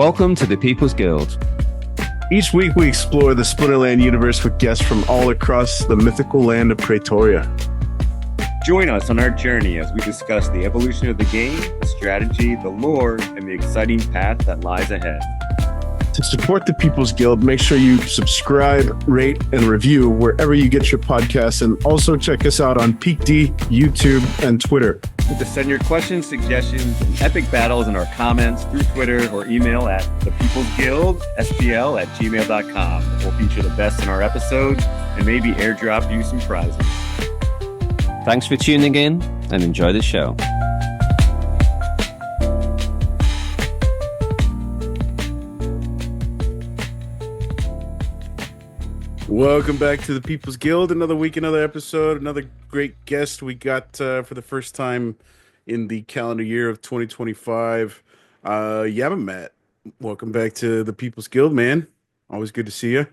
Welcome to the People's Guild. Each week we explore the Splinterland universe with guests from all across the mythical land of Praetoria. Join us on our journey as we discuss the evolution of the game, the strategy, the lore, and the exciting path that lies ahead. To support the People's Guild, make sure you subscribe, rate, and review wherever you get your podcasts, and also check us out on PeakD, YouTube, and Twitter. To send your questions, suggestions, and epic battles in our comments through Twitter or email at thepeoplesguildspl@gmail.com. We'll feature the best in our episodes and maybe airdrop you some prizes. Thanks for tuning in and enjoy the show. Welcome back to the People's Guild. Another week, another episode, another great guest we got for the first time in the calendar year of 2025. Yabapmatt, welcome back to the People's Guild, man. Always good to see you.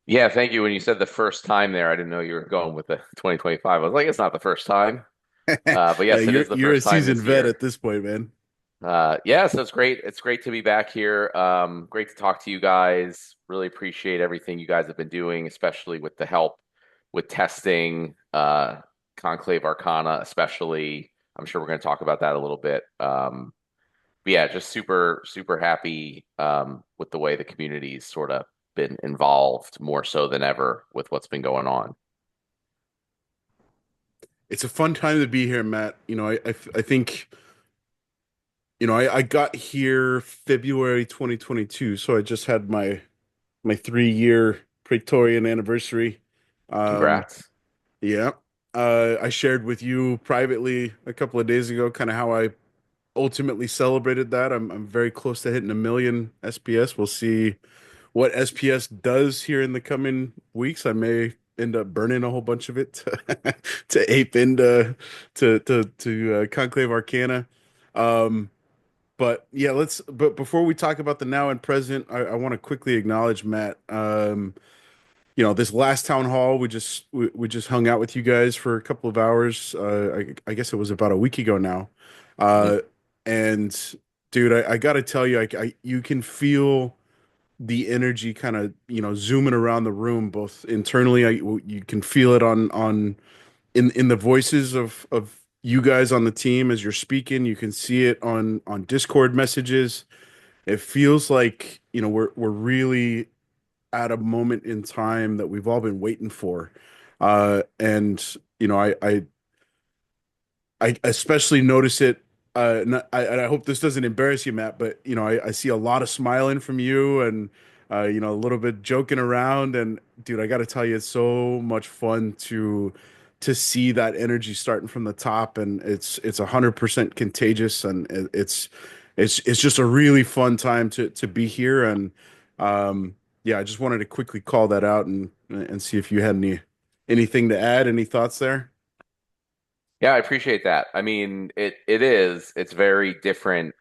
Yeah, thank you. When you said the first time there, I didn't know you were going with the 2025. I was like, it's not the first time. But yes, it is the you're first a time seasoned this vet year. at this point, man. Yeah, so it's great. It's great to be back here. Great to talk to you guys. Really appreciate everything you guys have been doing, especially with the help with testing, Conclave Arcana, especially. I'm sure we're going to talk about that a little bit. But yeah, just super, super happy with the way the community's sort of been involved more so than ever with what's been going on. It's a fun time to be here, Matt. You know, I think, you know, I got here February 2022, so I just had my 3-year Praetorian anniversary. Congrats. Yeah. I shared with you privately a couple of days ago kind of how I ultimately celebrated that. I'm very close to hitting 1 million SPS. We'll see what SPS does here in the coming weeks. I may end up burning a whole bunch of it to ape into to Conclave Arcana. But yeah, but before we talk about the now and present, I want to quickly acknowledge Matt. You know, this last town hall, we just hung out with you guys for a couple of hours. I guess it was about a week ago now. And dude, I gotta tell you, you can feel the energy kind of, you know, zooming around the room, both internally. You can feel it in the voices of you guys on the team as you're speaking. You can see it on Discord messages. It feels like, you know, we're really at a moment in time that we've all been waiting for. And you know, I especially notice it. And I hope this doesn't embarrass you, Matt, but you know, I see a lot of smiling from you, and you know, a little bit joking around. And dude, I got to tell you, it's so much fun to see that energy starting from the top, and it's 100% contagious, and it's just a really fun time to be here. And yeah, I just wanted to quickly call that out and see if you had anything to add, any thoughts there. Yeah, I appreciate that. I mean, it's very different.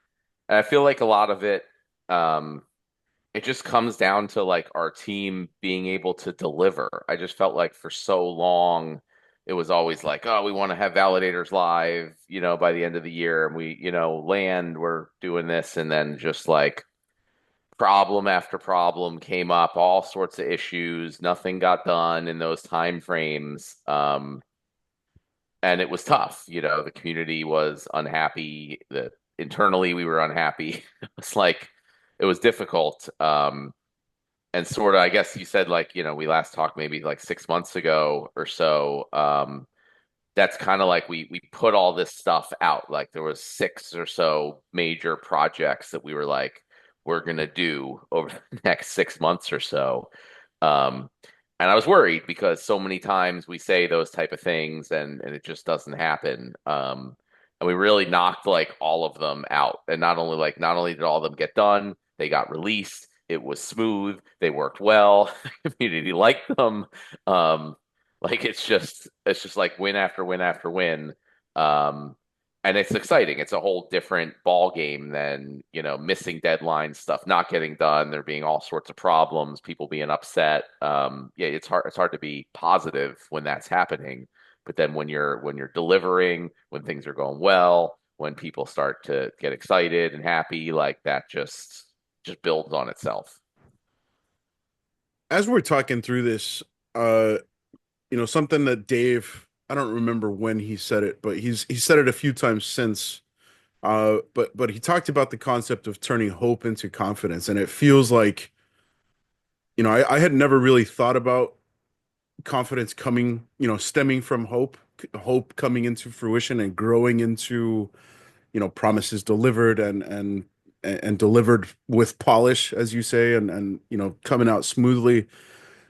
And I feel like a lot of it, it just comes down to like our team being able to deliver. I just felt like for so long, it was always like, oh, we want to have validators live, you know, by the end of the year. And we, you know, we're doing this. And then just like problem after problem came up, all sorts of issues. Nothing got done in those time frames. And it was tough. You know, the community was unhappy. Internally, we were unhappy. It was difficult. And sort of, I guess you said, like, you know, we last talked maybe like 6 months ago or so. That's kind of like we put all this stuff out. Like there was 6 or so major projects that we were like, we're gonna do over the next 6 months or so. And I was worried because so many times we say those type of things and it just doesn't happen. And we really knocked like all of them out. And not only did all of them get done, they got released. It was smooth. They worked well. The community liked them. Like it's just like win after win after win. And it's exciting. It's a whole different ball game than, you know, missing deadlines, stuff not getting done, there being all sorts of problems, people being upset. Yeah, it's hard to be positive when that's happening. But then when you're delivering, when things are going well, when people start to get excited and happy, like that just just builds on itself. As we're talking through this, uh, something that Dave, I don't remember when he said it, but he said it a few times since. But he talked about the concept of turning hope into confidence, and it feels like, I had never really thought about confidence coming, stemming from hope coming into fruition and growing into, promises delivered and delivered with polish, as you say, and coming out smoothly.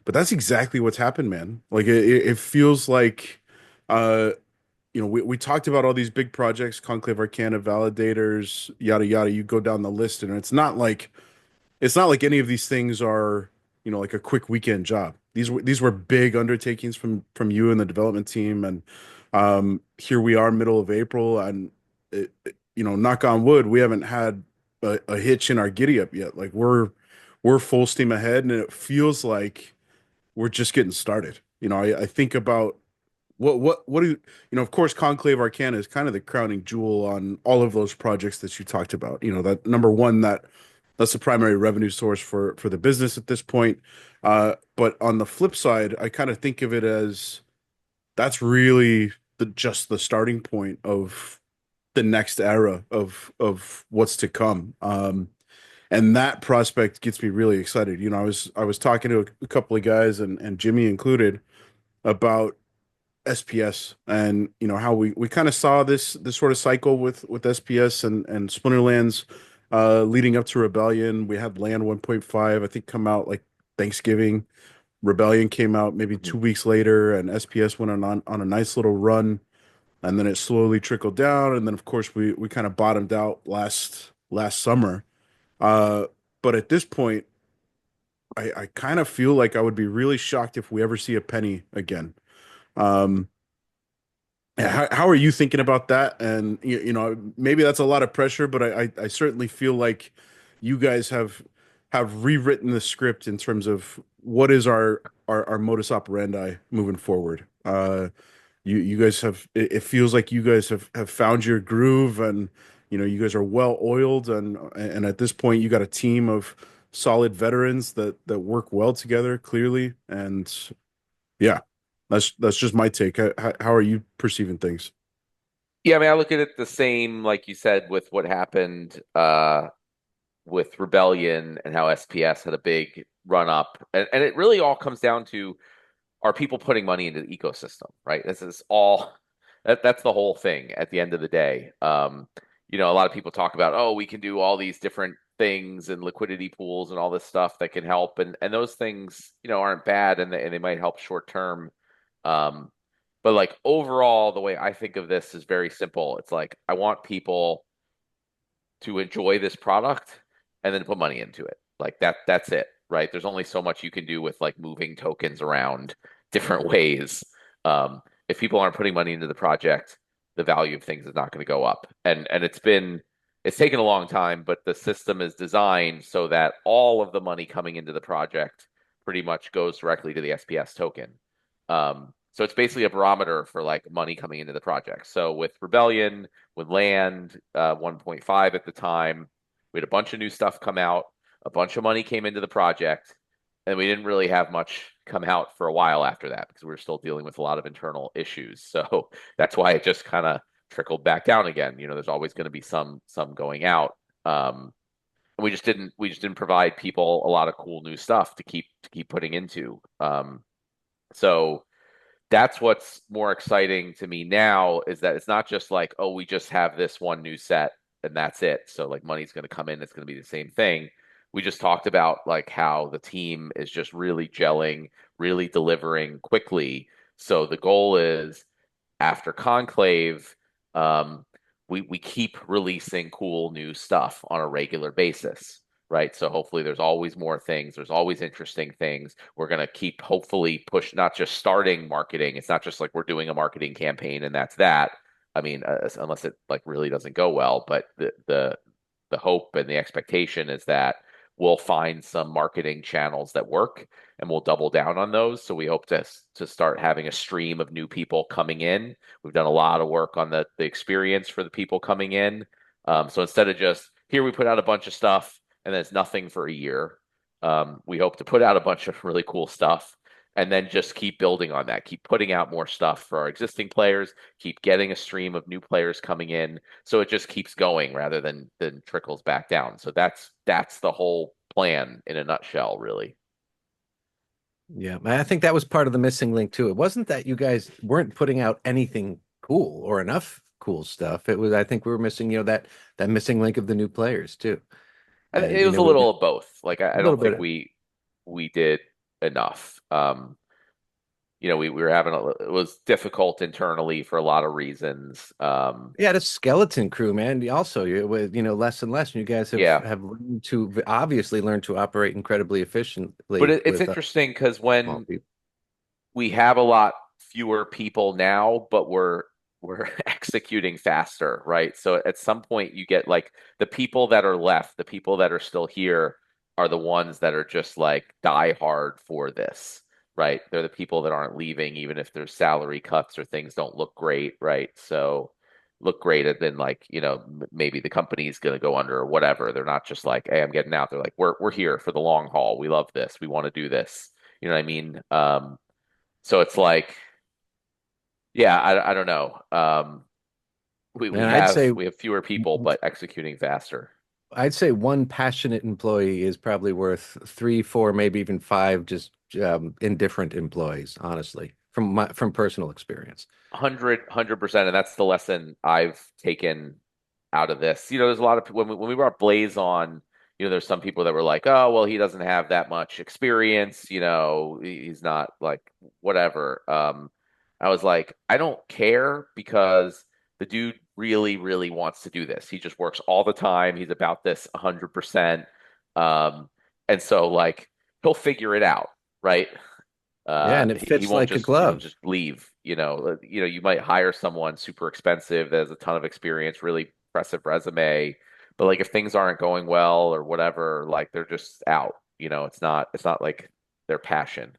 But that's exactly what's happened, man. Like it feels like, uh, we talked about all these big projects, Conclave Arcana, validators, yada yada. You go down the list, and it's not like any of these things are, like a quick weekend job. These were big undertakings from you and the development team, and here we are, middle of April, and knock on wood, we haven't had a hitch in our giddy up yet. Like we're full steam ahead, and it feels like we're just getting started. I think about what do of course, Conclave Arcana is kind of the crowning jewel on all of those projects that you talked about. That number one, that's the primary revenue source for the business at this point. But on the flip side, I kind of think of it as that's really just the starting point of the next era of what's to come. And that prospect gets me really excited. I was talking to a couple of guys, and Jimmy included, about SPS, and how we kind of saw this sort of cycle with SPS and Splinterlands, leading up to Rebellion. We had Land 1.5, I think, come out like Thanksgiving. Rebellion came out maybe 2 weeks later, and SPS went on a nice little run, and then it slowly trickled down, and then of course we kind of bottomed out last summer. uh but at this point, I kind of feel like I would be really shocked if we ever see a penny again. um Yeah, how are you thinking about that? And maybe that's a lot of pressure, but I certainly feel like you guys have rewritten the script in terms of what is our modus operandi moving forward. You guys it feels like you guys have found your groove, and you guys are well oiled, and at this point you got a team of solid veterans that work well together, clearly. And yeah, that's just my take. How are you perceiving things? Yeah, I mean, I look at it the same, like you said, with what happened with Rebellion and how SPS had a big run up. And it really all comes down to, are people putting money into the ecosystem, right? This is all that's the whole thing at the end of the day. A lot of people talk about, oh, we can do all these different things and liquidity pools and all this stuff that can help, and those things, aren't bad, and they might help short term. Um, but like overall, the way I think of this is very simple. It's like I want people to enjoy this product and then put money into it. Like that's it, right? There's only so much you can do with like moving tokens around different ways. If people aren't putting money into the project, the value of things is not going to go up. And it's taken a long time, but the system is designed so that all of the money coming into the project pretty much goes directly to the SPS token. So it's basically a barometer for like money coming into the project. So with Rebellion, with Land 1.5 at the time, we had a bunch of new stuff come out, a bunch of money came into the project, and we didn't really have much come out for a while after that because we were still dealing with a lot of internal issues. So that's why it just kind of trickled back down again. There's always going to be some going out. And we just didn't provide people a lot of cool new stuff to keep putting into. So that's what's more exciting to me now, is that it's not just like, oh, we just have this one new set and that's it. So like money's going to come in, it's going to be the same thing. We just talked about like how the team is just really gelling, really delivering quickly. So the goal is, after Conclave, we keep releasing cool new stuff on a regular basis, right? So hopefully there's always more things. There's always interesting things. We're going to keep hopefully push, not just starting marketing. It's not just like we're doing a marketing campaign and that's that. I mean, unless it like really doesn't go well, but the hope and the expectation is that we'll find some marketing channels that work and we'll double down on those. So we hope to start having a stream of new people coming in. We've done a lot of work on the experience for the people coming in. So instead of just, here we put out a bunch of stuff, and then it's nothing for a year. We hope to put out a bunch of really cool stuff and then just keep building on that, keep putting out more stuff for our existing players, keep getting a stream of new players coming in. So it just keeps going rather than trickles back down. So that's the whole plan in a nutshell, really. Yeah, I think that was part of the missing link too. It wasn't that you guys weren't putting out anything cool or enough cool stuff. It was, I think we were missing, that missing link of the new players too. And It was a we little of both. Like a I little don't think bit. we did enough. We were having it was difficult internally for a lot of reasons. Yeah, the skeleton crew, man. Also, with less and less, and you guys have Yeah, have learned to obviously learn to operate incredibly but efficiently it's with interesting because small when people. we have a lot fewer people now, but we're executing faster, right? So at some point you get like the people that are left, the people that are still here are the ones that are just like die hard for this, right? They're the people that aren't leaving, even if there's salary cuts or things don't look great, right? So look great and then like, maybe the company's going to go under or whatever. They're not just like, hey, I'm getting out. They're like, we're here for the long haul. We love this. We want to do this. You know what I mean? So it's like, yeah, I don't know. We And we have we have fewer people, but executing faster. I'd say one passionate employee is probably worth three, four, maybe even five just indifferent employees, honestly, from personal experience. 100%, and that's the lesson I've taken out of this. There's a lot of when we brought Blaze on, there's some people that were like, "Oh, well, he doesn't have that much experience, he's not like whatever." I was like, I don't care because the dude really, really wants to do this. He just works all the time. He's about this 100%. And so like he'll figure it out, right? Yeah, and it He fits won't like a just glove. leave. You might hire someone super expensive that has a ton of experience, really impressive resume, but like if things aren't going well or whatever, like they're just out. It's not like their passion.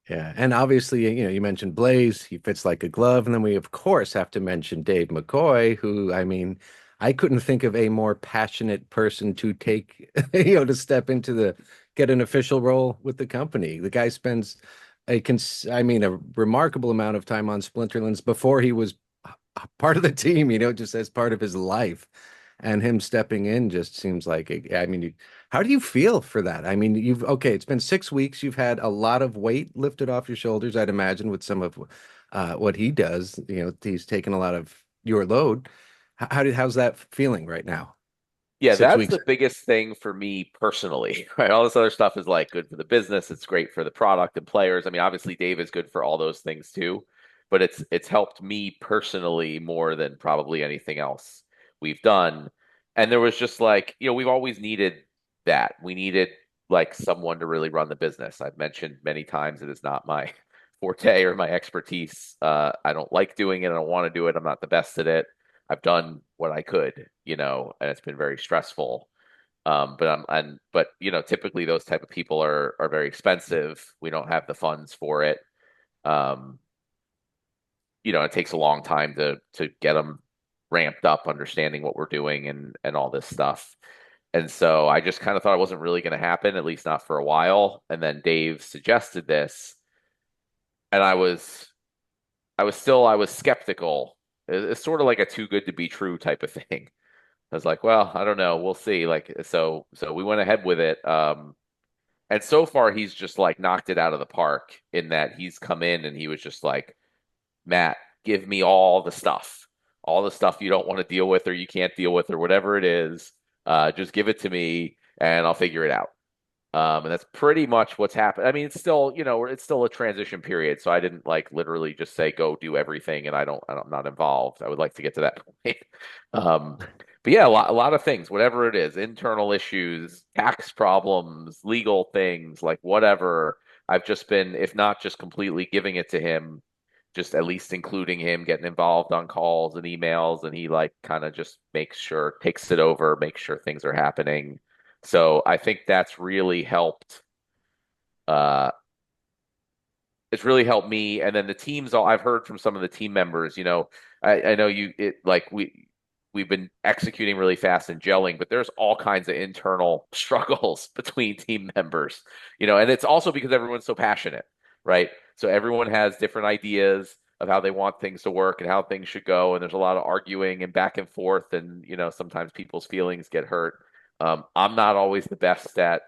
Yeah, and obviously, you mentioned Blaze, he fits like a glove, and then we of course have to mention Dave McCoy, who, I mean, I couldn't think of a more passionate person to take, to step into get an official role with the company. The guy spends a remarkable amount of time on Splinterlands before he was part of the team, just as part of his life. And him stepping in just seems like, how do you feel for that? I mean, okay, it's been 6 weeks. You've had a lot of weight lifted off your shoulders, I'd imagine, with some of what he does. He's taken a lot of your load. How's that feeling right now? Yeah, Six that's weeks. the biggest thing for me personally, right? All this other stuff is like good for the business, it's great for the product and players. I mean, obviously Dave is good for all those things too, but it's helped me personally more than probably anything else we've done. And there was just like, we've always needed that. We needed like someone to really run the business. I've mentioned many times it is not my forte or my expertise. I don't like doing it. I don't want to do it. I'm not the best at it. I've done what I could, and it's been very stressful. But typically those type of people are very expensive. We don't have the funds for it. Um, it takes a long time to get them ramped up, understanding what we're doing and all this stuff. And so I just kind of thought it wasn't really going to happen, at least not for a while. And then Dave suggested this, and I was skeptical. It's sort of like a too good to be true type of thing. I was like, well, I don't know. We'll see. Like, so we went ahead with it. And so far he's just like knocked it out of the park in that he's come in and he was just like, Matt, give me all the stuff you don't want to deal with or you can't deal with or whatever it is. Just give it to me and I'll figure it out. And that's pretty much what's happened. I mean, it's still, it's still a transition period. So I didn't like literally just say, go do everything. And I'm not involved. I would like to get to that point. Um, but yeah, a lot of things, whatever it is, internal issues, tax problems, legal things, like whatever. I've just been, if not just completely giving it to him, just at least including him, getting involved on calls and emails. And he like kind of just makes sure, takes it over, makes sure things are happening. So I think that's really helped. Uh, it's really helped me. And then the teams, I've heard from some of the team members. I know you. It like we we've been executing really fast and gelling, but there's all kinds of internal struggles between team members, and it's also because everyone's so passionate, right? So everyone has different ideas of how they want things to work and how things should go, and there's a lot of arguing and back and forth, and sometimes people's feelings get hurt. I'm not always the best at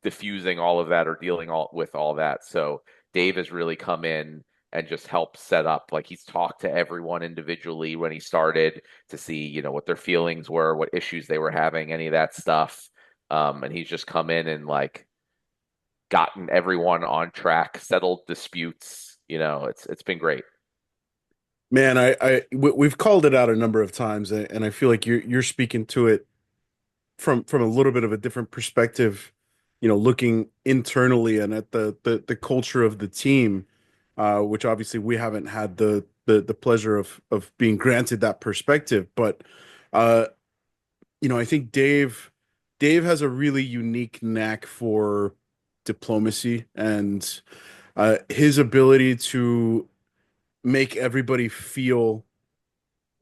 diffusing all of that or dealing with all that. So Dave has really come in and just helped set up. Like, he's talked to everyone individually when he started to see, what their feelings were, what issues they were having, any of that stuff. And he's just come in and like gotten everyone on track, settled disputes. It's been great. Man, we've called it out a number of times, and I feel like you're speaking to it from a little bit of a different perspective, looking internally and at the culture of the team, which obviously we haven't had the pleasure of being granted that perspective. But I think Dave has a really unique knack for diplomacy, and his ability to make everybody feel,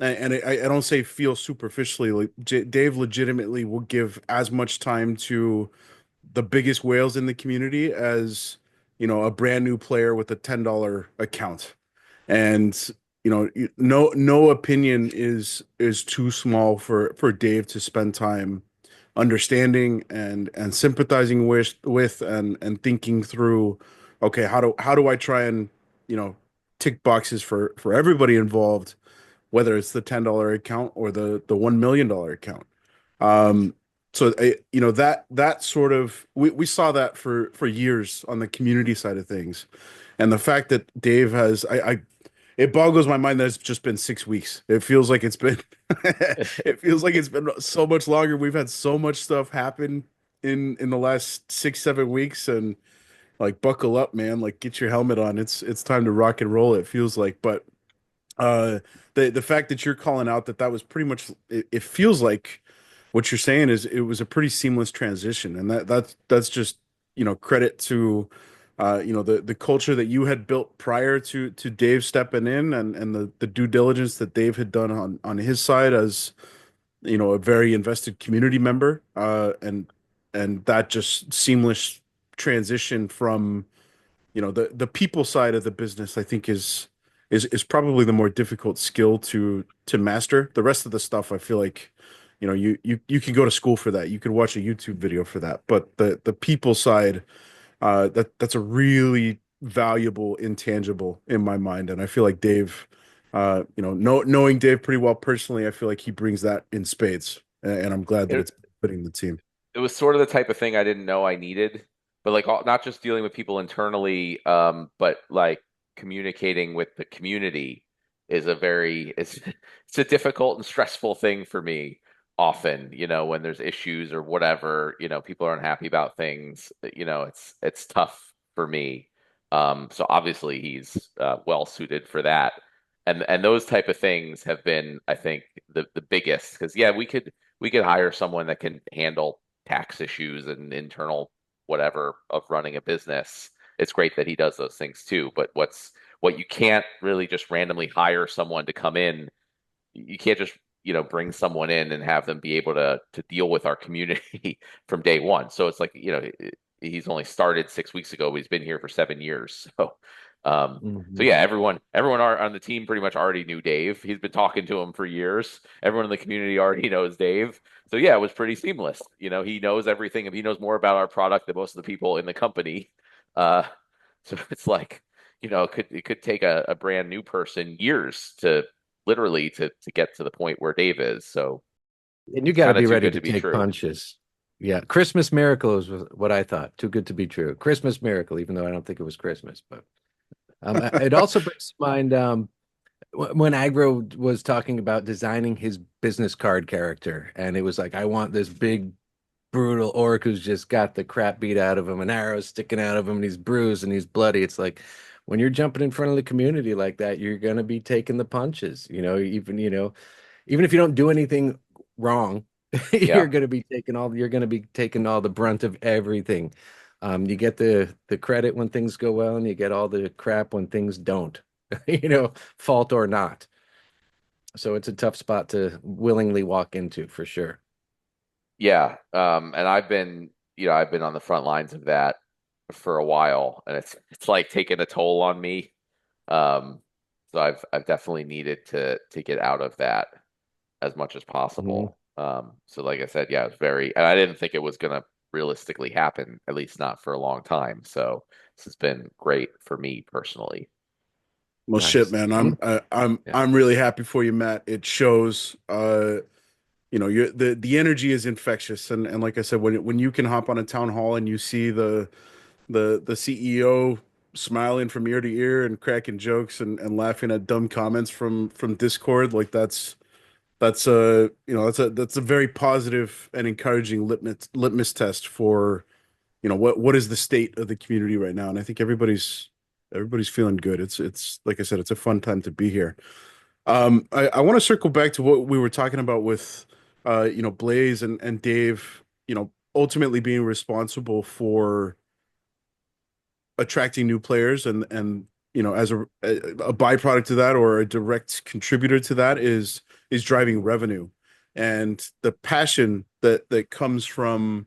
and I don't say feel superficially, like Dave legitimately will give as much time to the biggest whales in the community as a brand new player with a $10 account. And no opinion is too small for Dave to spend time understanding and sympathizing with and thinking through, okay, how do I try and tick boxes for everybody involved, whether it's the $10 account or the $1 million account. So that sort of, we saw that for years on the community side of things, and the fact that Dave has, it boggles my mind that it's just been 6 weeks. It feels like it's been it feels like it's been so much longer. We've had so much stuff happen in the last 6-7 weeks, and like, buckle up, man. Like, get your helmet on. It's time to rock and roll, it feels like. But the fact that you're calling out that was pretty much, it feels like what you're saying is it was a pretty seamless transition, and that's just credit to the culture that you had built prior to Dave stepping in, and the due diligence that Dave had done on his side as a very invested community member, and that just seamless transition from the people side of the business, I think is probably the more difficult skill to master. The rest of the stuff, I feel like you can go to school for that. You could watch a YouTube video for that. But the people side, that's a really valuable intangible in my mind. And I feel like Dave, knowing Dave pretty well personally, I feel like he brings that in spades. And I'm glad that it's putting the team. It was sort of the type of thing I didn't know I needed, but like, not just dealing with people internally, but like communicating with the community is it's a difficult and stressful thing for me often, when there's issues or whatever, people are unhappy about things, it's tough for me. So obviously he's well suited for that. And those type of things have been, I think, the biggest, because yeah, we could hire someone that can handle tax issues and internal whatever of running a business. It's great that he does those things too, but what you can't really just randomly hire someone to come in. You can't just bring someone in and have them be able to deal with our community from day one. So it's like, he's only started 6 weeks ago, but he's been here for 7 years. So so yeah, everyone on the team pretty much already knew Dave. He's been talking to him for years. Everyone in the community already knows Dave. So yeah, it was pretty seamless. He knows everything. He knows more about our product than most of the people in the company. So it's like, it could take a brand new person years to literally to get to the point where Dave is. So, and you got to be ready to take punches. Yeah, Christmas Miracle is what I thought. Too good to be true. Christmas Miracle, even though I don't think it was Christmas, but it also brings to mind when Agro was talking about designing his business card character, and it was like, I want this big, brutal orc who's just got the crap beat out of him, and arrows sticking out of him, and he's bruised and he's bloody. It's like, when you're jumping in front of the community like that, you're gonna be taking the punches. Even if you don't do anything wrong, you're gonna be taking all the brunt of everything. You get the credit when things go well, and you get all the crap when things don't, fault or not. So it's a tough spot to willingly walk into for sure. Yeah. And I've been on the front lines of that for a while, and it's like taking a toll on me. Um, so I've definitely needed to get out of that as much as Mhm. possible. So like I said, yeah, and I didn't think it was gonna realistically happen, at least not for a long time. So this has been great for me personally. Well, shit, Nice. man. Yeah. I'm really happy for you, Matt. It shows. You're the energy is infectious, and like I said, when you can hop on a town hall and you see the CEO smiling from ear to ear and cracking jokes and laughing at dumb comments from Discord, like that's a very positive and encouraging litmus test for what is the state of the community right now. And I think everybody's feeling good. It's like I said, it's a fun time to be here. I want to circle back to what we were talking about with Blaze and Dave, ultimately being responsible for attracting new players and as a byproduct of that or a direct contributor to that is driving revenue and the passion that comes from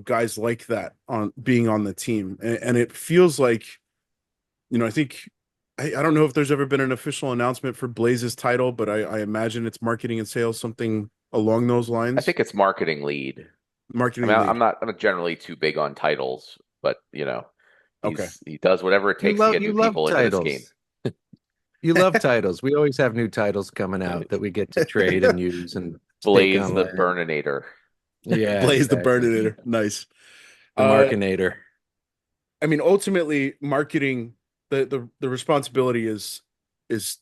guys like that on being on the team, and it feels like I think I don't know if there's ever been an official announcement for Blaze's title, but I imagine it's marketing and sales, something along those I lines. think it's marketing lead. I mean, Marketing lead. I'm not generally too big on titles, but Okay. he does whatever it takes to get You new love people into this game. titles. You love titles. We always have new titles coming out that we get to trade and use and stake Blaze on the land. Burninator. Yeah, Blaze the exactly. Burninator. Nice. The Uh, Markinator. I mean, ultimately, marketing the responsibility is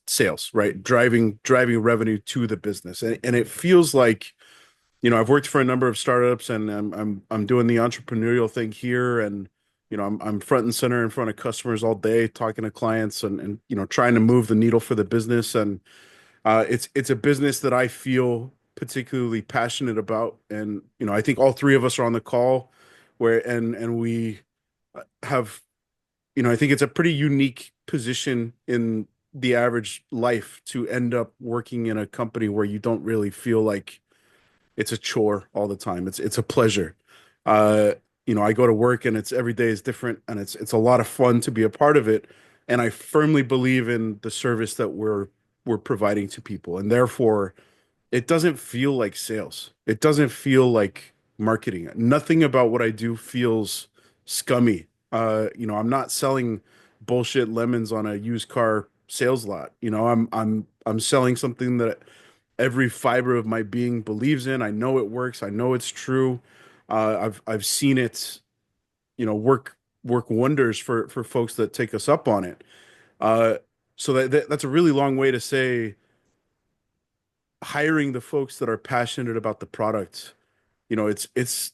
sales, right? Driving revenue to the business, and it feels like I've worked for a number of startups, and I'm doing the entrepreneurial thing here, and I'm front and center in front of customers all day, talking to clients, and trying to move the needle for the business, and it's a business that I feel particularly passionate about, and I think all three of us are on the call, and we have I think it's a pretty unique position in the average life to end up working in a company where you don't really feel like it's a chore all the time. It's a pleasure. Uh, I go to work and it's every day is different and it's a lot of fun to be a part of it. And I firmly believe in the service that we're providing to people. And therefore it doesn't feel like sales. It doesn't feel like marketing. Nothing about what I do feels scummy. I'm not selling bullshit lemons on a used car sales lot. I'm selling something that every fiber of my being believes in. I know it works. I know it's true. I've seen it, work wonders for folks that take us up on it. Uh, so that's a really long way to say hiring the folks that are passionate about the product. It's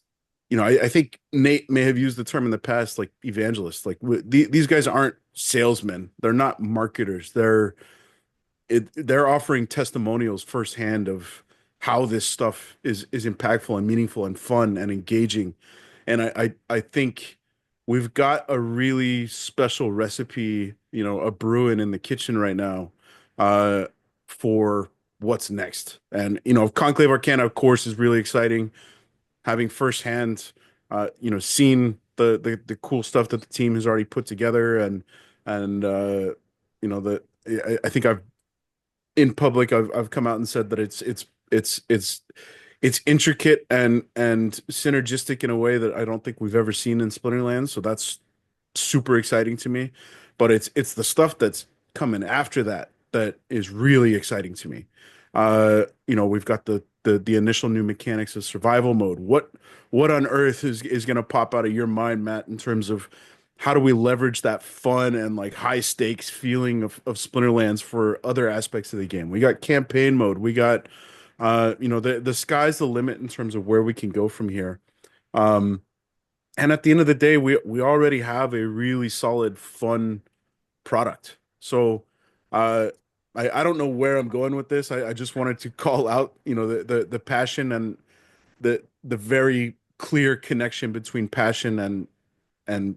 I think Nate may have used the term in the past, like evangelists. Like these guys aren't salesmen. They're not marketers. They're offering testimonials firsthand of how this stuff is impactful and meaningful and fun and engaging. And I think we've got a really special recipe, a brewing in the kitchen right now, uh, for what's next. And Conclave Arcana, of course, is really exciting. Having firsthand, seen the cool stuff that the team has already put together, and the I think I've in public I've come out and said that it's intricate and synergistic in a way that I don't think we've ever seen in Splinterlands. So that's super exciting to me. But it's the stuff that's coming after that that is really exciting to me. We've got the initial new mechanics of survival mode. What on earth is going to pop out of your mind, Matt, in terms of how do we leverage that fun and like high stakes feeling of Splinterlands for other aspects of the game? We got campaign mode. We got the sky's the limit in terms of where we can go from here. And at the end of the day, we already have a really solid, fun product. So uh I don't know where I'm going with this. I just wanted to call out, the passion and the very clear connection between passion and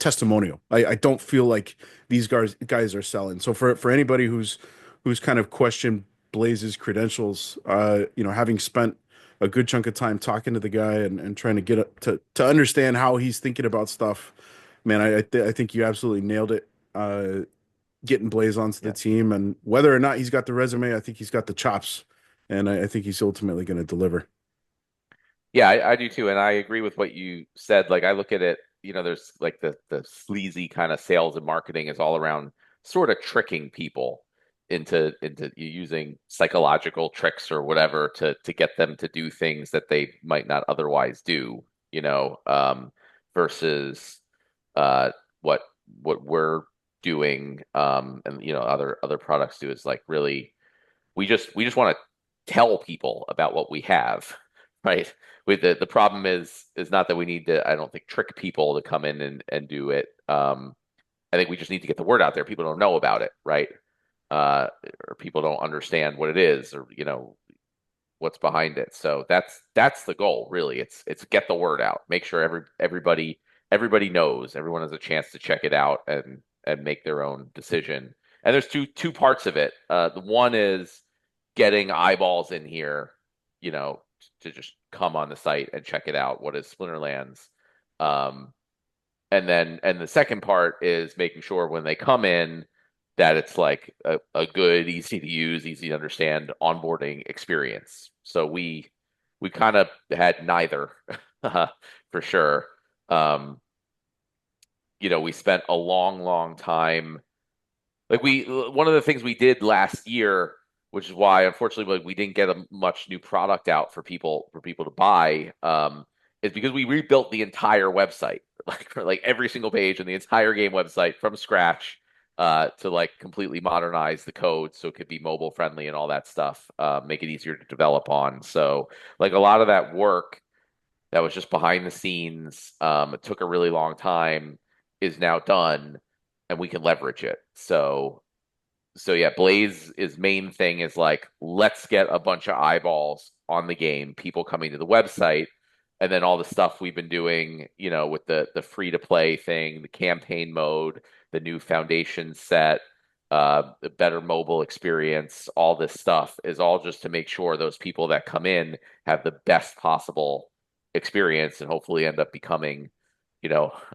testimonial. I don't feel like these guys are selling. So for anybody who's kind of questioned Blaze's credentials. Having spent a good chunk of time talking to the guy and trying to to understand how he's thinking about stuff. Man, I think you absolutely nailed it. Getting Blaze onto the Yeah. team, and whether or not he's got the resume, I think he's got the chops, and I think he's ultimately going to deliver. Yeah, I do too, and I agree with what you said. Like I look at it, there's like the sleazy kind of sales and marketing is all around sort of tricking people into using psychological tricks or whatever to get them to do things that they might not otherwise do, versus uh what we're doing, and other products do is like really we just want to tell people about what we have, right? The problem is not that we need to, I don't think, trick people to come in and do it. I think we just need to get the word out there. People don't know about it, right? Or people don't understand what it is, or what's behind it. So that's the goal, really. It's get the word out. Make sure everybody knows. Everyone has a chance to check it out and make their own decision. And there's two parts of it. The one is getting eyeballs in here, to just come on the site and check it out. What is Splinterlands? And the second part is making sure when they come in that it's like a good, easy to use, easy to understand onboarding experience. So we kind of had neither for sure. We spent a long time. Like one of the things we did last year, which is why unfortunately we didn't get much new product out for people to buy, is because we rebuilt the entire website, like for like every single page in the entire game website from scratch, to like completely modernize the code so it could be mobile friendly and all that stuff, make it easier to develop on. So like a lot of that work that was just behind the scenes, it took a really long time, is now done, and we can leverage it. So yeah, Blaze's main thing is like, let's get a bunch of eyeballs on the game, people coming to the website, and then all the stuff we've been doing, with the free to play thing, the campaign mode, the new foundation set, the better mobile experience, all this stuff is all just to make sure those people that come in have the best possible experience and hopefully end up becoming,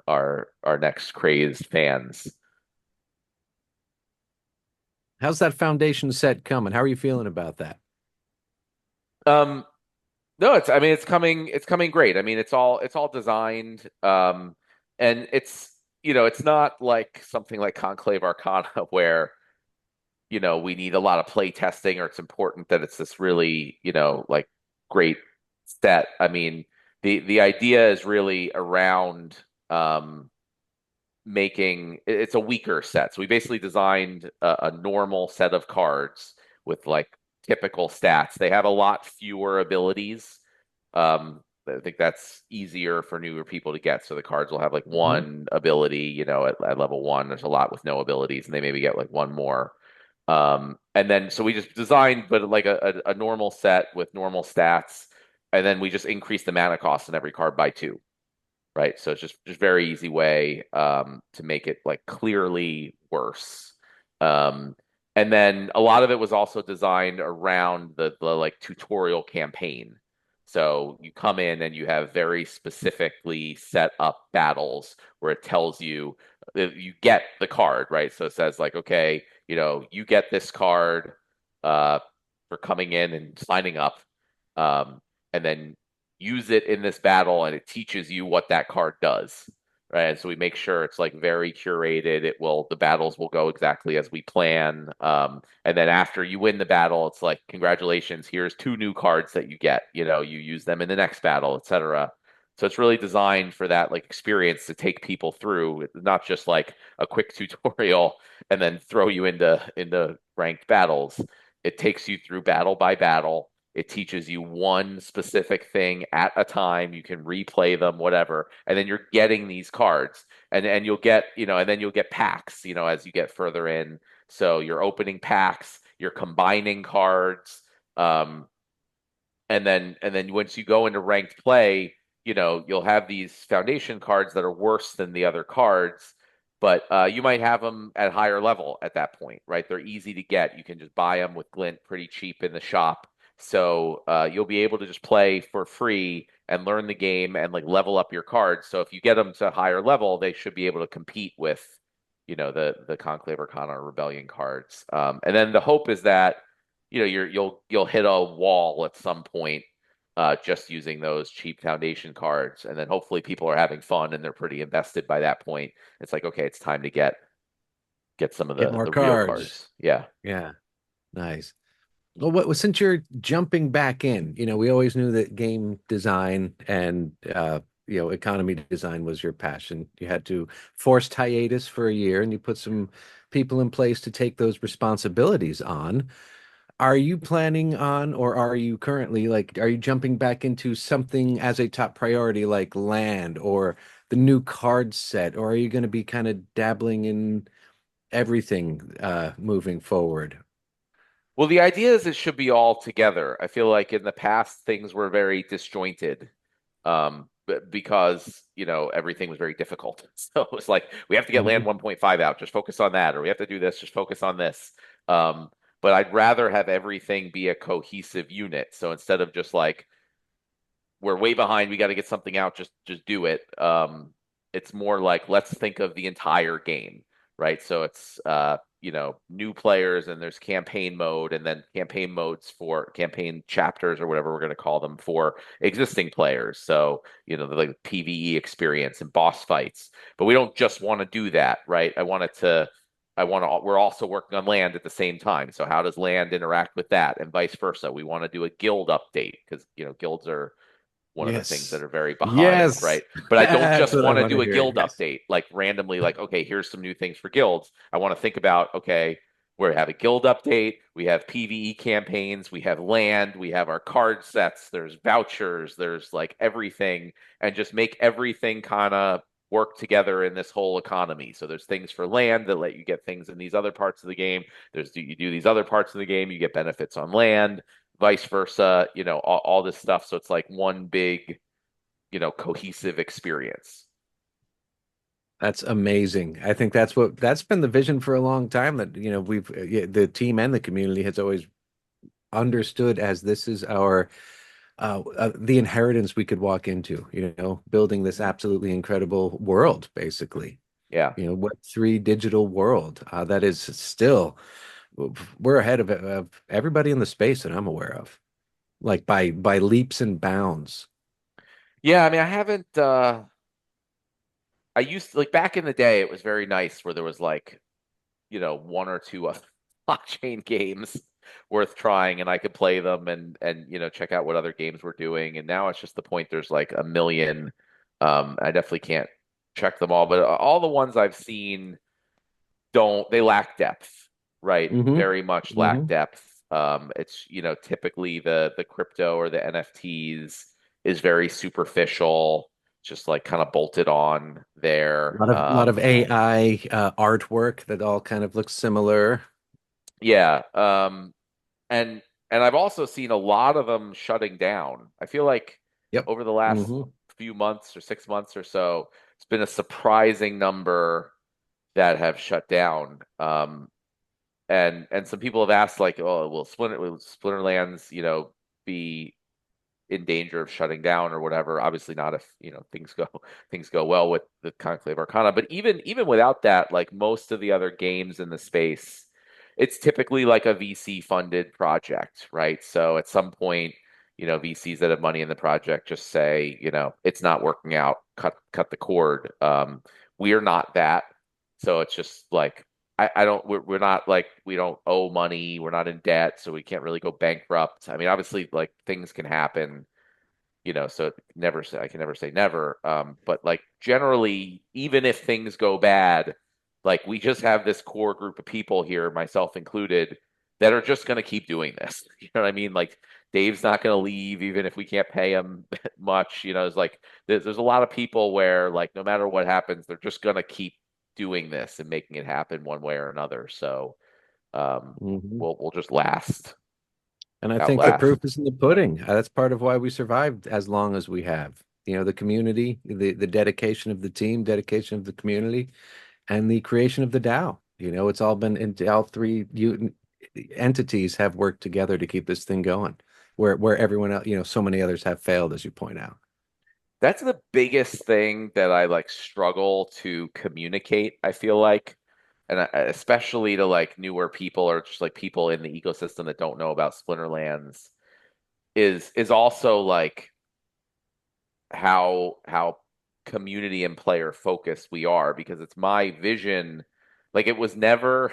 our next crazed fans. How's that foundation set coming? How are you feeling about that? Um, no, it's coming great. I mean, it's all designed, and it's not like something like Conclave Arcana where, we need a lot of play testing, or it's important that it's this really, like great set. I mean, the idea is really around, making it's a weaker set. So we basically designed a normal set of cards with like typical stats. They have a lot fewer abilities. I think that's easier for newer people to get. So the cards will have like one ability, at level one. There's a lot with no abilities, and they maybe get like one more. And then so we just designed, but like a normal set with normal stats, and then we just increase the mana cost in every card by 2. Right. So it's just very easy way, to make it like clearly worse. And then a lot of it was also designed around the like tutorial campaign. So you come in and you have very specifically set up battles where it tells you you get the card, right? So it says like, okay, you get this card, for coming in and signing up, and then use it in this battle, and it teaches you what that card does, right? And so we make sure it's like very curated. The battles will go exactly as we plan. And then after you win the battle, it's like, congratulations, here's 2 new cards that you get, you use them in the next battle, etc. So it's really designed for that like experience to take people through. It's not just like a quick tutorial and then throw you into ranked battles. It takes you through battle by battle. It teaches you one specific thing at a time. You can replay them, whatever, and then you're getting these cards, and you'll get, and then you'll get packs, as you get further in. So you're opening packs, you're combining cards, and then once you go into ranked play, you'll have these foundation cards that are worse than the other cards, but you might have them at higher level at that point, right? They're easy to get. You can just buy them with Glint pretty cheap in the shop. So you'll be able to just play for free and learn the game and like level up your cards. So if you get them to a higher level, they should be able to compete with, the Conclave Arcana or Rebellion cards. And then the hope is that, you'll hit a wall at some point just using those cheap foundation cards, and then hopefully people are having fun and they're pretty invested by that point. It's like, okay, it's time to get some of Get the more real cards. cards. Yeah. Yeah. Nice. Well, since you're jumping back in, we always knew that game design and economy design was your passion. You had to force hiatus for a year, and you put some people in place to take those responsibilities on. Are you planning on, or are you currently are you jumping back into something as a top priority like land or the new card set, or are you going to be kind of dabbling in everything moving forward? Well, the idea is it should be all together. I feel like in the past things were very disjointed, because everything was very difficult. So it was like we have to get land 1.5 out, just focus on that, or we have to do this, just focus on this. But I'd rather have everything be a cohesive unit. So instead of just like we're way behind, we got to get something out, just do it. It's more like let's think of the entire game, right? So it's new players, and there's campaign mode, and then campaign modes for campaign chapters or whatever we're going to call them for existing players. So the like PvE experience and boss fights. But we don't just want to do that, right? We're also working on land at the same time. So how does land interact with that, and vice versa? We want to do a guild update because guilds are one of the things that are very behind, right? But I don't just want to do a guild update, like randomly, like, okay, here's some new things for guilds. I want to think about, okay, we have a guild update, we have PvE campaigns, we have land, we have our card sets, there's vouchers, there's like everything, and just make everything kind of work together in this whole economy. So there's things for land that let you get things in these other parts of the game. You do these other parts of the game, you get benefits on land, vice versa, all this stuff. So it's like one big, cohesive experience. That's amazing. I think that's been the vision for a long time, that, the team and the community has always understood as this is our the inheritance we could walk into, building this absolutely incredible world, basically. Yeah. Web3 digital world that is still, we're ahead of everybody in the space that I'm aware of, like by leaps and bounds. Yeah, I mean, I haven't. I used to, like back in the day, it was very nice where there was like, one or two blockchain games worth trying, and I could play them and check out what other games we're doing. And now it's just the point there's like a million. I definitely can't check them all, but all the ones I've seen they lack depth, right? Very much lack depth. It's typically the crypto or the NFTs is very superficial, just like kind of bolted on there. A lot of AI artwork that all kind of looks similar. Yeah. And I've also seen a lot of them shutting down. I feel like over the last few months or 6 months or so, it's been a surprising number that have shut down. And some people have asked, like, oh, will Splinterlands, be in danger of shutting down or whatever? Obviously not if things go well with the Conclave Arcana. But even without that, like most of the other games in the space, it's typically like a VC funded project, right? So at some point, VCs that have money in the project just say, it's not working out, cut the cord. We're not that. So it's just like, we're not like, we don't owe money, we're not in debt, so we can't really go bankrupt. I mean, obviously, like things can happen, so I can never say never. But like generally, even if things go bad, like we just have this core group of people here, myself included, that are just going to keep doing this. You know what I mean? Like Dave's not going to leave, even if we can't pay him much. It's like there's a lot of people where like no matter what happens, they're just going to keep doing this and making it happen one way or another. So we'll just last. And I think the proof is in the pudding. That's part of why we survived as long as we have. The community, the dedication of the team, dedication of the community. and the creation of the DAO. It's all been in all three entities have worked together to keep this thing going, where everyone else, so many others have failed, as you point out. That's the biggest thing that I like struggle to communicate, I feel like. And especially to like newer people or just like people in the ecosystem that don't know about Splinterlands is also like how community and player focused we are, because it's my vision. Like it was never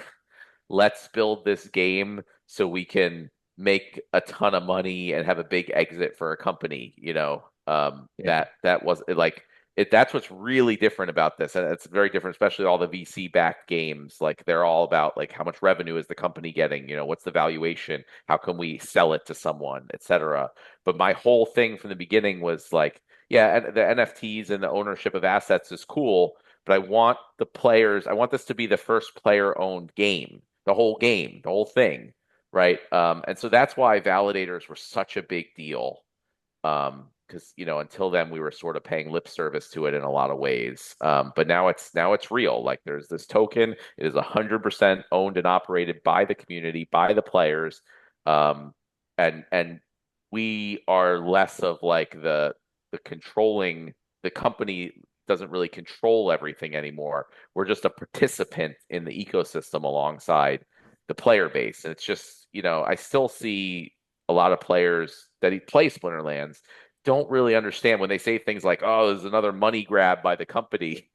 let's build this game so we can make a ton of money and have a big exit for a company, Yeah. that was like it. That's what's really different about this, and it's very different, especially all the VC backed games. Like they're all about like how much revenue is the company getting, what's the valuation, how can we sell it to someone, etc. But my whole thing from the beginning was like, yeah, and the NFTs and the ownership of assets is cool, but I want the players, I want this to be the first player owned game, the whole game, the whole thing, right? And so that's why validators were such a big deal. Because until then we were sort of paying lip service to it in a lot of ways. But now it's real. Like there's this token. It is 100% owned and operated by the community, by the players, and we are less of like the controlling. The company doesn't really control everything anymore. We're just a participant in the ecosystem alongside the player base. And it's just, I still see a lot of players that play Splinterlands don't really understand when they say things like, "Oh, there's another money grab by the company."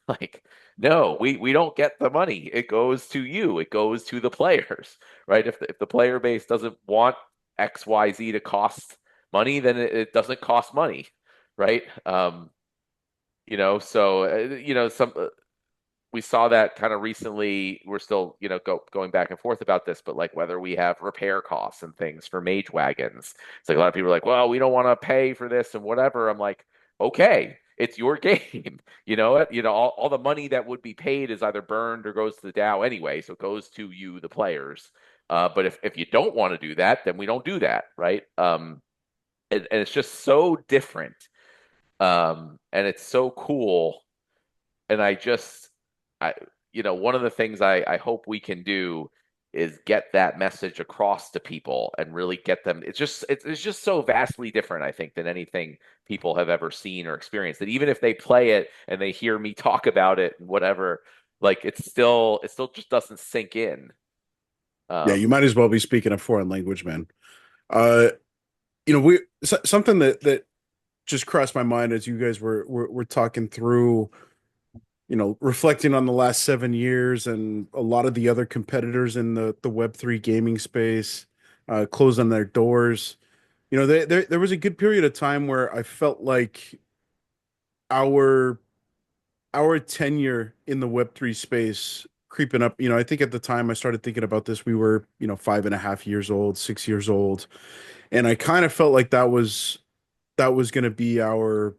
Like, no, we don't get the money. It goes to you. It goes to the players, right? If the player base doesn't want XYZ to cost money, then it doesn't cost money, right? So some we saw that kind of recently. We're still, going back and forth about this, but like whether we have repair costs and things for mage wagons. It's like a lot of people are like, well, we don't want to pay for this and whatever. I'm like, okay, it's your game. You know it. All the money that would be paid is either burned or goes to the DAO anyway, so it goes to you, the players. But if you don't want to do that, then we don't do that, right? And it's just so different. And it's so cool. And I, one of the things I hope we can do is get that message across to people and really get them. It's just so vastly different, I think, than anything people have ever seen or experienced. That even if they play it and they hear me talk about it and whatever, like it still just doesn't sink in. Yeah, you might as well be speaking a foreign language, man. Uh, we something that just crossed my mind as you guys were talking through, reflecting on the last 7 years and a lot of the other competitors in the Web3 gaming space closing their doors. There was a good period of time where I felt like our our tenure in the Web3 space creeping up. I think at the time I started thinking about this, we were, 5.5 years old, 6 years old. And I kind of felt like that was going to be our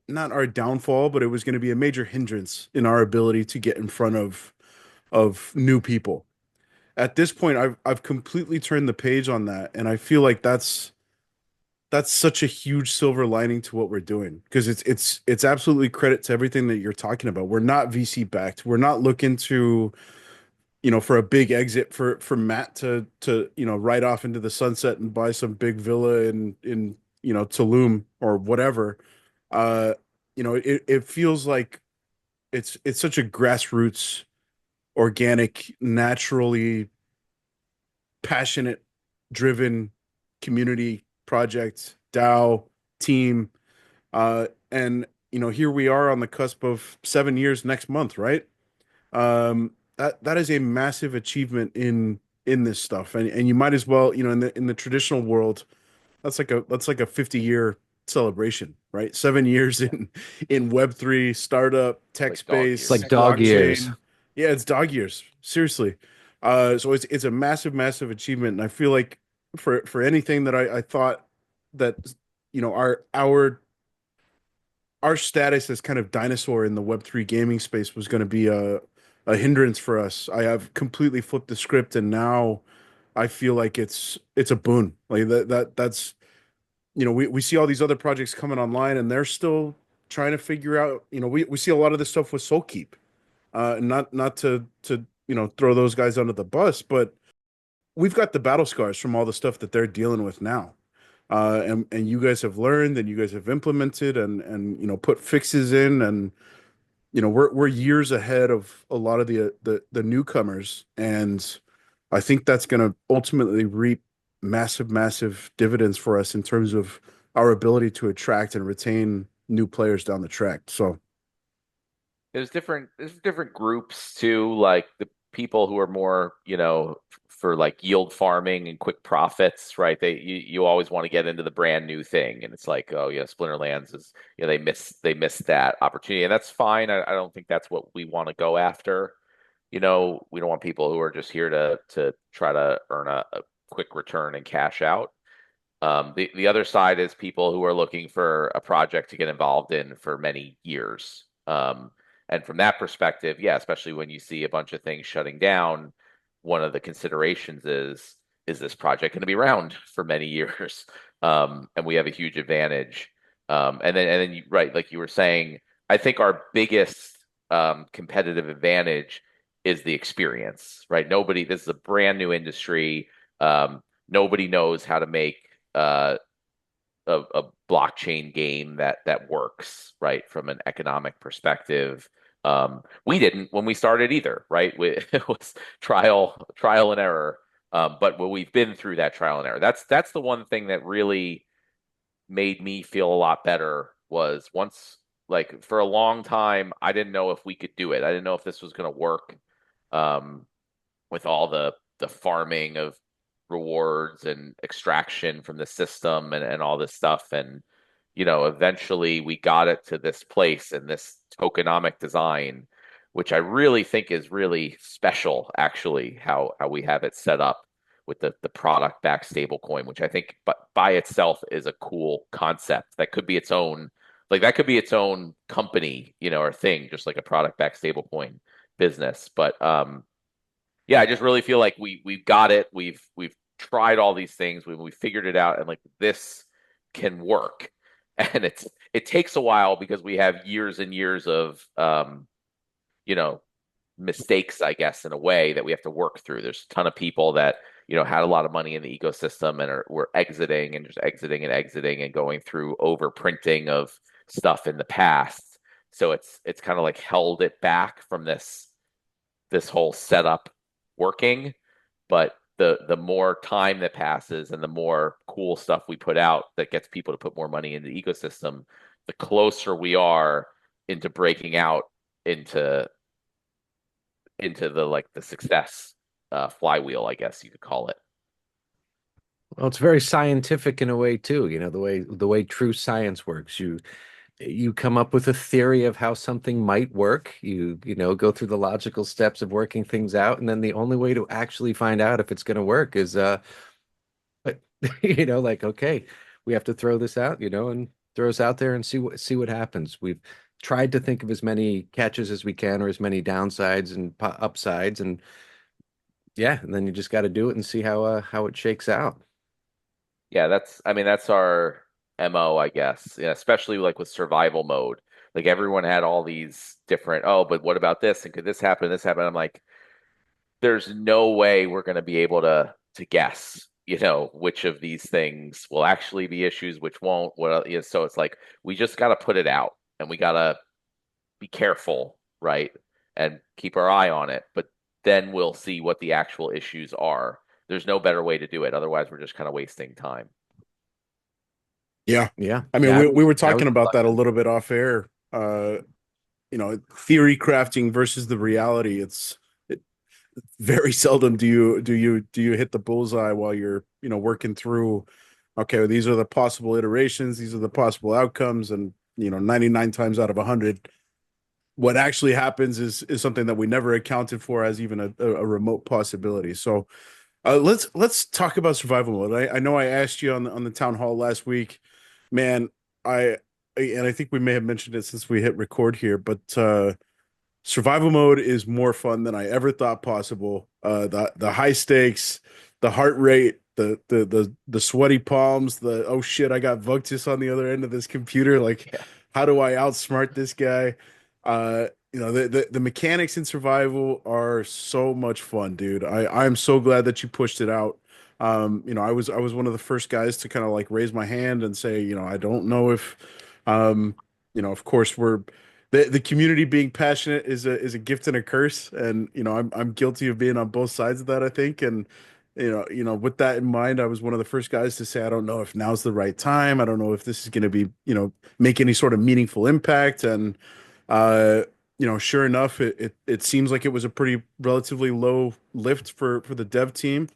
not our downfall, but it was going to be a major hindrance in our ability to get in front of new people. At this point, I've completely turned the page on that, and I feel like that's such a huge silver lining to what we're doing, because it's absolutely credit to everything that you're talking about. We're not VC backed. We're not looking to, for a big exit for Matt to ride off into the sunset and buy some big villa in Tulum or whatever. Uh, it feels like it's such a grassroots, organic, naturally passionate, driven community project, DAO team. And here we are on the cusp of 7 years next month, right? That is a massive achievement in this stuff. And you might as well, in the traditional world, that's like a 50-year celebration, right? 7 years in Web3 startup tech Like dog space, years. It's like dog years. blockchain. Yeah, it's dog years. Seriously. So it's a massive, massive achievement. And I feel like for anything that I thought that our status as kind of dinosaur in the Web3 gaming space was going to be a hindrance for us, I have completely flipped the script, and now I feel like it's a boon. Like that's we see all these other projects coming online, and they're still trying to figure out, we see a lot of this stuff with Soulkeep. Not to throw those guys under the bus, but we've got the battle scars from all the stuff that they're dealing with now. And you guys have learned, and you guys have implemented, and put fixes in, and we're years ahead of a lot of the newcomers, and I think that's going to ultimately reap massive dividends for us in terms of our ability to attract and retain new players down the track. So there's different groups too, like the people who are more, for like yield farming and quick profits, right? You always want to get into the brand new thing, and it's like, oh yeah, Splinterlands is, they missed that opportunity, and that's fine. I don't think that's what we want to go after. We don't want people who are just here to try to earn a quick return and cash out. The other side is people who are looking for a project to get involved in for many years. And from that perspective, yeah, especially when you see a bunch of things shutting down, one of the considerations is this project going to be around for many years? And we have a huge advantage. And then right, like you were saying, I think our biggest competitive advantage is the experience, right? This is a brand new industry. Nobody knows how to make a blockchain game that works, right, from an economic perspective. We didn't when we started either, right? It was trial and error. But we've been through that trial and error. That's the one thing that really made me feel a lot better, was once, like, for a long time, I didn't know if we could do it. I didn't know if this was going to work, with all the farming of rewards and extraction from the system and all this stuff. And eventually we got it to this place and this tokenomic design, which I really think is really special, actually, how we have it set up with the product backed stablecoin, which I think by itself is a cool concept. That could be its own, company, or thing, just like a product backed stablecoin business. But yeah, I just really feel like we've got it. We've tried all these things. We figured it out, and like, this can work. And it takes a while because we have years and years of mistakes, I guess, in a way, that we have to work through. There's a ton of people that had a lot of money in the ecosystem and were exiting and just exiting and going through overprinting of stuff in the past. So it's kind of like held it back from this whole setup working. But the more time that passes and the more cool stuff we put out that gets people to put more money in the ecosystem, the closer we are into breaking out into the success flywheel, I guess you could call it. Well, it's very scientific in a way too. The way true science works. You come up with a theory of how something might work. You go through the logical steps of working things out, and then the only way to actually find out if it's going to work is like, okay, we have to throw this out, and throw us out there and see what happens. We've tried to think of as many catches as we can, or as many downsides and upsides, and yeah, and then you just got to do it and see how it shakes out. Yeah, that's our MO, I guess. Yeah, especially like with survival mode. Like, everyone had all these different, oh, but what about this? And could this happen? This happen? I'm like, there's no way we're going to be able to guess, which of these things will actually be issues, which won't. So it's like, we just got to put it out, and we got to be careful, right? And keep our eye on it. But then we'll see what the actual issues are. There's no better way to do it. Otherwise, we're just kind of wasting time. Yeah. Yeah. I mean, we were talking about that a little bit off air. Theory crafting versus the reality. It's very seldom do you hit the bullseye while you're working through. Okay, well, these are the possible iterations. These are the possible outcomes, and 99 times out of 100, what actually happens is something that we never accounted for as even a remote possibility. So let's talk about survival mode. I know I asked you on the town hall last week, man. I think we may have mentioned it since we hit record here, but survival mode is more fun than I ever thought possible. The high stakes, the heart rate, the sweaty palms, oh shit, I got Vuctus on the other end of this computer. Like, how do I outsmart this guy? The mechanics in survival are so much fun, dude. I'm so glad that you pushed it out. I was one of the first guys to kind of like raise my hand and say, I don't know if, um, of course the community being passionate is a gift and a curse, and I'm guilty of being on both sides of that, I think. And with that in mind, I was one of the first guys to say, I don't know if now's the right time. I don't know if this is going to be, make any sort of meaningful impact. And uh, sure enough, it seems like it was a pretty relatively low lift for the dev team.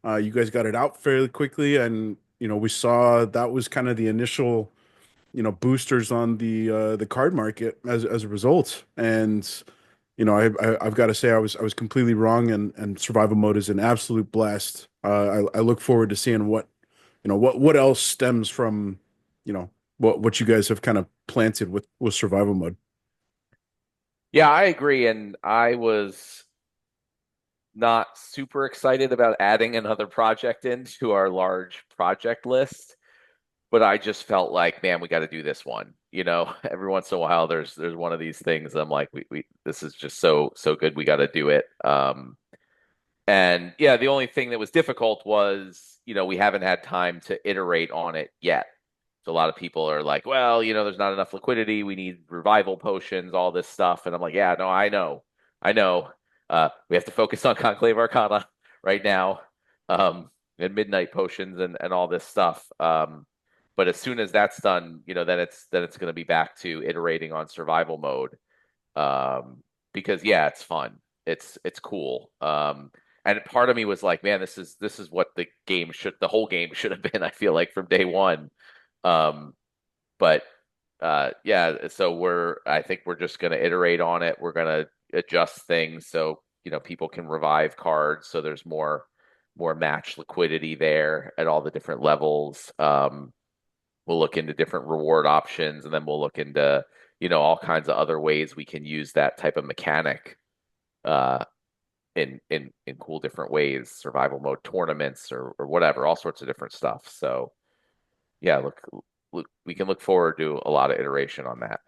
You guys got it out fairly quickly, and we saw that was kind of the initial boosters on the card market as a result. And I've got to say I was completely wrong, and survival mode is an absolute blast. I look forward to seeing what else stems from what you guys have kind of planted with survival mode. Yeah, I agree, and I was not super excited about adding another project into our large project list, but I just felt like, man, we got to do this one. Every once in a while, there's one of these things. I'm like, we this is just so good. We got to do it. And yeah, the only thing that was difficult was, we haven't had time to iterate on it yet. So a lot of people are like, well, there's not enough liquidity. We need revival potions, all this stuff. And I'm like, yeah, no, I know. We have to focus on Conclave Arcana right now, and midnight potions and all this stuff. But as soon as that's done, then it's going to be back to iterating on survival mode, because yeah, it's fun, it's cool. And part of me was like, man, this is what the whole game should have been. I feel like from day one. But yeah, so I think we're just going to iterate on it. We're going to adjust things so people can revive cards, so there's more match liquidity there at all the different levels. We'll look into different reward options, and then we'll look into all kinds of other ways we can use that type of mechanic in cool different ways, survival mode tournaments or whatever, all sorts of different stuff. So yeah, look, we can look forward to a lot of iteration on that.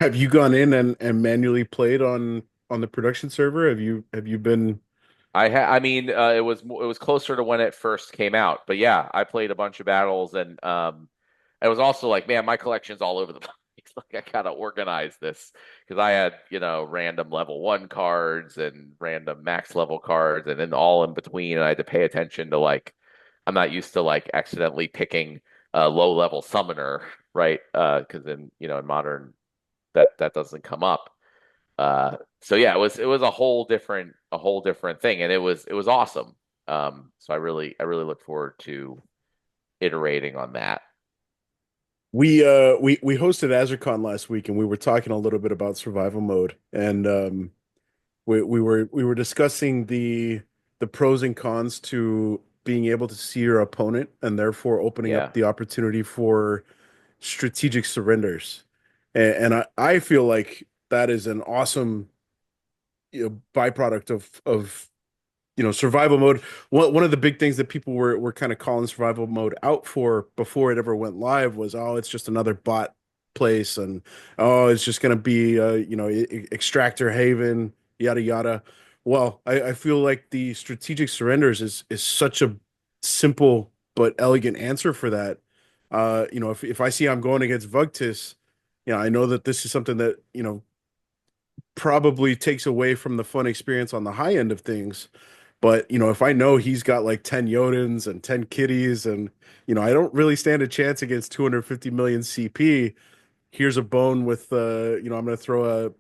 Have you gone in and manually played on the production server? Have you been? I mean, it was closer to when it first came out, but yeah, I played a bunch of battles, and it was also like, man, my collection's all over the place. Like, I gotta organize this because I had random level 1 cards and random max level cards, and then all in between, and I had to pay attention to, like, I'm not used to like accidentally picking a low level summoner, right? Because in modern that doesn't come up. So yeah, it was a whole different thing, and it was awesome. So I really look forward to iterating on that. We hosted AzerCon last week, and we were talking a little bit about survival mode, and we were discussing the pros and cons to being able to see your opponent, and therefore opening Yeah. up the opportunity for strategic surrenders. And I feel like that is an awesome byproduct of survival mode. One of the big things that people were kind of calling survival mode out for before it ever went live was, oh, it's just another bot place, and oh, it's just going to be extractor haven, yada yada. Well, I feel like the strategic surrenders is such a simple but elegant answer for that. If I see I'm going against Vugtis, I know that this is something that probably takes away from the fun experience on the high end of things. But if I know he's got like 10 Jotun and 10 kitties, and I don't really stand a chance against 250 million CP. Here's a bone with I'm gonna throw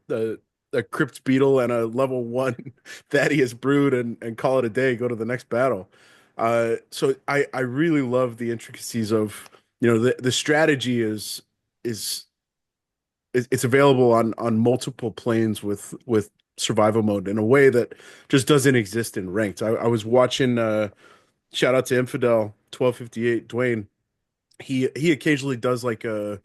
a Crypt Beetle and a level 1 Thaddeus Brood and call it a day, go to the next battle. So I really love the intricacies of the strategy is it's available on multiple planes with survival mode in a way that just doesn't exist in ranked. I was watching shout out to Infidel 1258 Dwayne. He occasionally does like a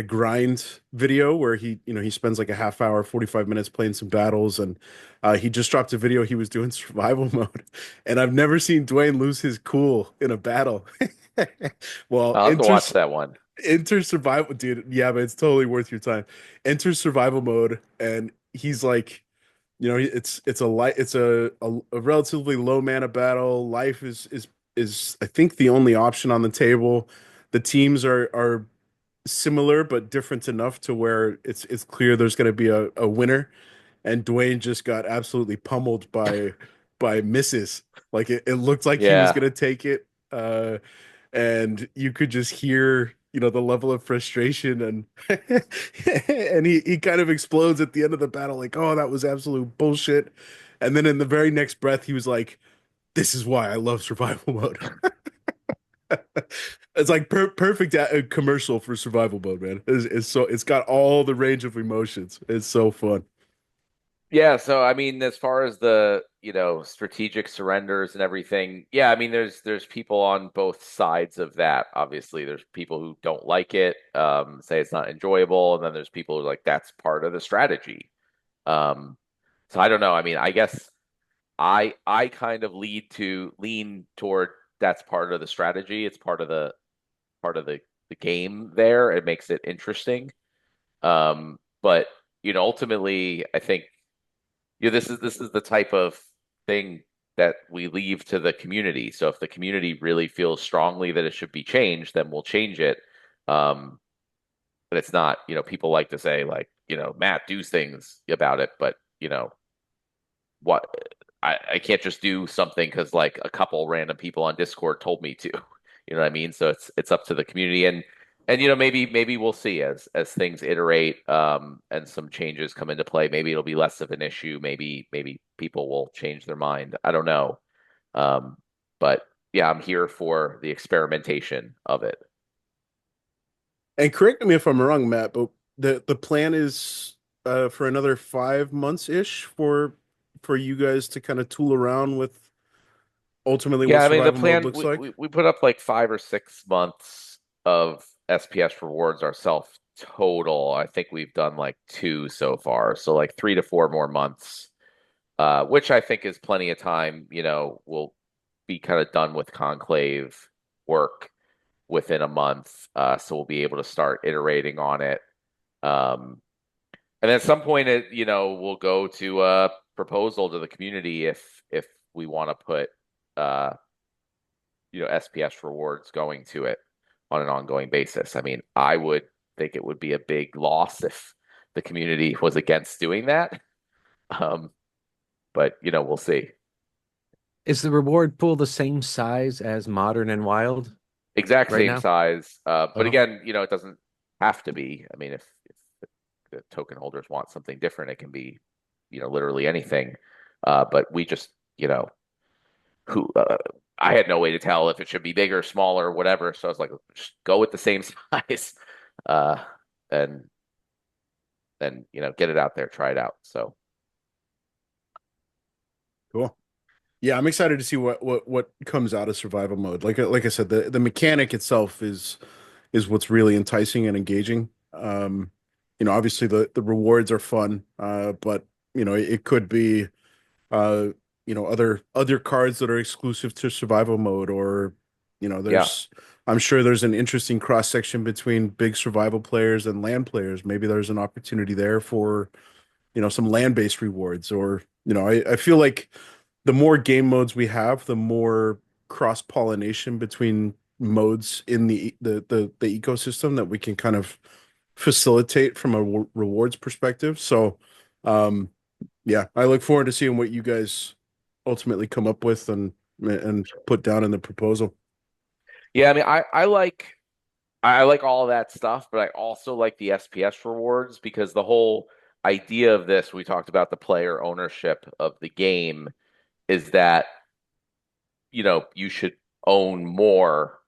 grind video where he spends like a half hour, 45 minutes playing some battles, and he just dropped a video he was doing survival mode, and I've never seen Dwayne lose his cool in a battle. Well, I'll have to watch that one. enter survival, dude. Yeah, but it's totally worth your time. Enter survival mode, and he's like, it's a light, it's a relatively low mana battle. Life is I think the only option on the table. The teams are similar but different enough to where it's clear there's going to be a winner. And Dwayne just got absolutely pummeled by misses. Like it looked like he was Yeah. going to take it. And you could just hear, the level of frustration and and he kind of explodes at the end of the battle like, "Oh, that was absolute bullshit." And then in the very next breath he was like, "This is why I love survival mode." It's like perfect commercial for survival mode, man. It's got all the range of emotions. It's so fun. Yeah, so I mean, as far as the, strategic surrenders and everything, yeah, I mean, there's people on both sides of that. Obviously, there's people who don't like it, say it's not enjoyable, and then there's people who are like that's part of the strategy. Um, so I don't know. I mean, I guess I kind of lean toward that's part of the strategy. It's part of the game there. It makes it interesting. But ultimately, I think this is the type of thing that we leave to the community. So if the community really feels strongly that it should be changed, then we'll change it. Um, but it's not, people like to say like, Matt, do things about it, but what I can't just do something because like a couple random people on Discord told me to. You know what I mean? So it's up to the community and maybe we'll see as things iterate and some changes come into play. Maybe it'll be less of an issue. Maybe people will change their mind. I don't know. Um, but yeah, I'm here for the experimentation of it. And correct me if I'm wrong, Matt, but the plan is for another 5 months ish for you guys to kind of tool around with ultimately what Yeah, I mean the survival mode plan looks we like. we put up like 5 or 6 months of SPS rewards ourselves total. I think we've done like two so far, so like 3 to 4 more months, which I think is plenty of time. We'll be kind of done with Conclave work within a month, so we'll be able to start iterating on it. Um, and then at some point, we'll go to a proposal to the community if we want to put. Uh, SPS rewards going to it on an ongoing basis. I mean, I would think it would be a big loss if the community was against doing that. Um, but we'll see. Is the reward pool the same size as Modern and Wild Exact right same now? size. But Uh-huh. again, it doesn't have to be. I mean, if the token holders want something different, it can be, literally anything. But we just, who I had no way to tell if it should be bigger, smaller, whatever. So I was like, just go with the same size, uh, and then get it out there, try it out. So Cool. Yeah, I'm excited to see what comes out of survival mode. Like I said, the mechanic itself is what's really enticing and engaging. Obviously the rewards are fun, but it could be uh, other cards that are exclusive to survival mode, or yeah, I'm sure there's an interesting cross section between big survival players and land players. Maybe there's an opportunity there for some land-based rewards, or I feel like the more game modes we have, the more cross-pollination between modes in the ecosystem that we can kind of facilitate from a rewards perspective. So, um, yeah, I look forward to seeing what you guys ultimately come up with and put down in the proposal. yeah. I mean, I like all of that stuff, but I also like the SPS rewards because the whole idea of this, we talked about the player ownership of the game, is that you should own more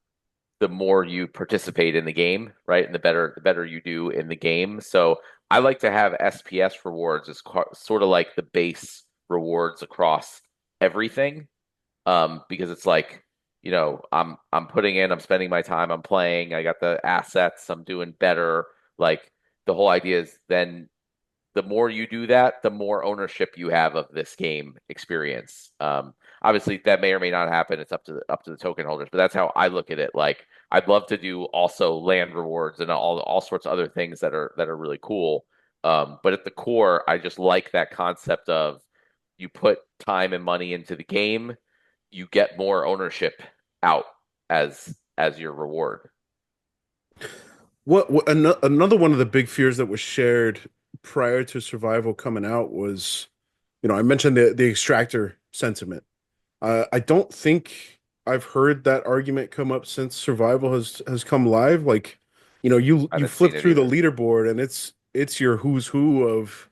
the more you participate in the game, right? And the better you do in the game. So I like to have SPS rewards as sort of like the base rewards across everything, because it's like, I'm putting in, I'm spending my time, I'm playing, I got the assets, I'm doing better. Like the whole idea is then the more you do that, the more ownership you have of this game experience. Obviously, that may or may not happen. It's up to the token holders, but that's how I look at it. Like I'd love to do also land rewards and all sorts of other things that are really cool. But at the core, I just like that concept of you put time and money into the game, you get more ownership out as your reward. Another one of the big fears that was shared prior to Survival coming out was, I mentioned the extractor sentiment. I don't think I've heard that argument come up since Survival has come live. Like, I you haven't flip seen it through the either. leaderboard and it's your who's who of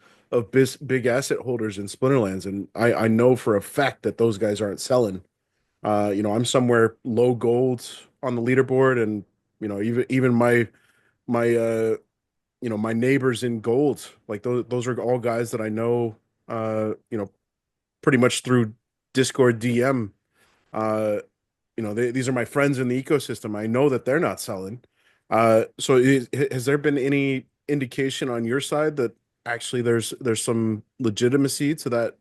big asset holders in Splinterlands, and I know for a fact that those guys aren't selling. I'm somewhere low gold on the leaderboard, and even my my neighbors in gold, like those are all guys that I know, pretty much through Discord DM. uh these are my friends in the ecosystem. I know that they're not selling. Has there been any indication on your side that actually there's some legitimacy to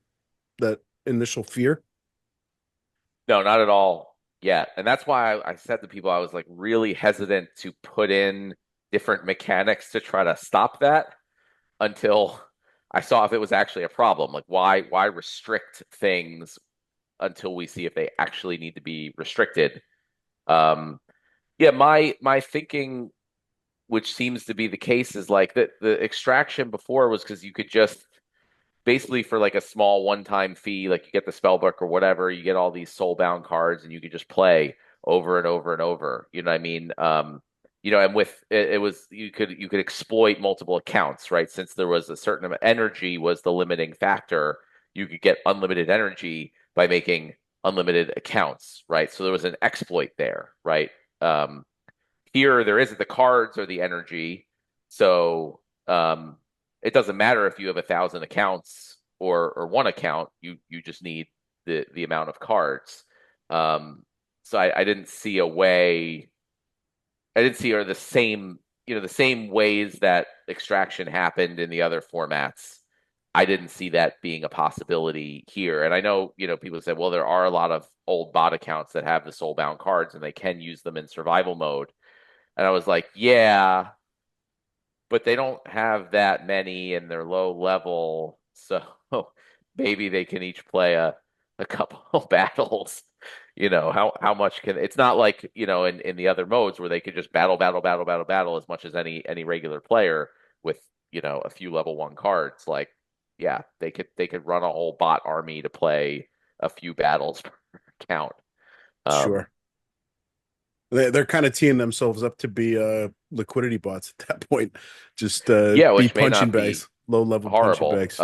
that initial fear? No, not at all yet. And that's why I said to people I was like really hesitant to put in different mechanics to try to stop that until I saw if it was actually a problem. Like why restrict things until we see if they actually need to be restricted. Um, yeah, my thinking, which seems to be the case, is like the extraction before was because you could just basically for like a small one-time fee, like you get the spell book or whatever, you get all these soulbound cards and you could just play over and over and over. You know what I mean? And with it was you could exploit multiple accounts, right? Since there was a certain amount energy was the limiting factor, you could get unlimited energy by making unlimited accounts, right? So there was an exploit there, right? Um, Here there isn't the cards or the energy, so it doesn't matter if you have 1,000 accounts or one account. You just need the amount of cards. Um, so I didn't see a way. I didn't see or the same ways that extraction happened in the other formats. I didn't see that being a possibility here. And I know, people say, well, there are a lot of old bot accounts that have the soulbound cards and they can use them in survival mode. And I was like, yeah, but they don't have that many and they're low level. So maybe they can each play a couple of battles. How much can it's not like, in the other modes where they could just battle as much as any regular player with, a few level 1 cards. Like, yeah, they could run a whole bot army to play a few battles per count. Sure. They're kind of teeing themselves up to be liquidity bots at that point. Just Yeah, be which may punching not be bags, low level punching horrible. bags.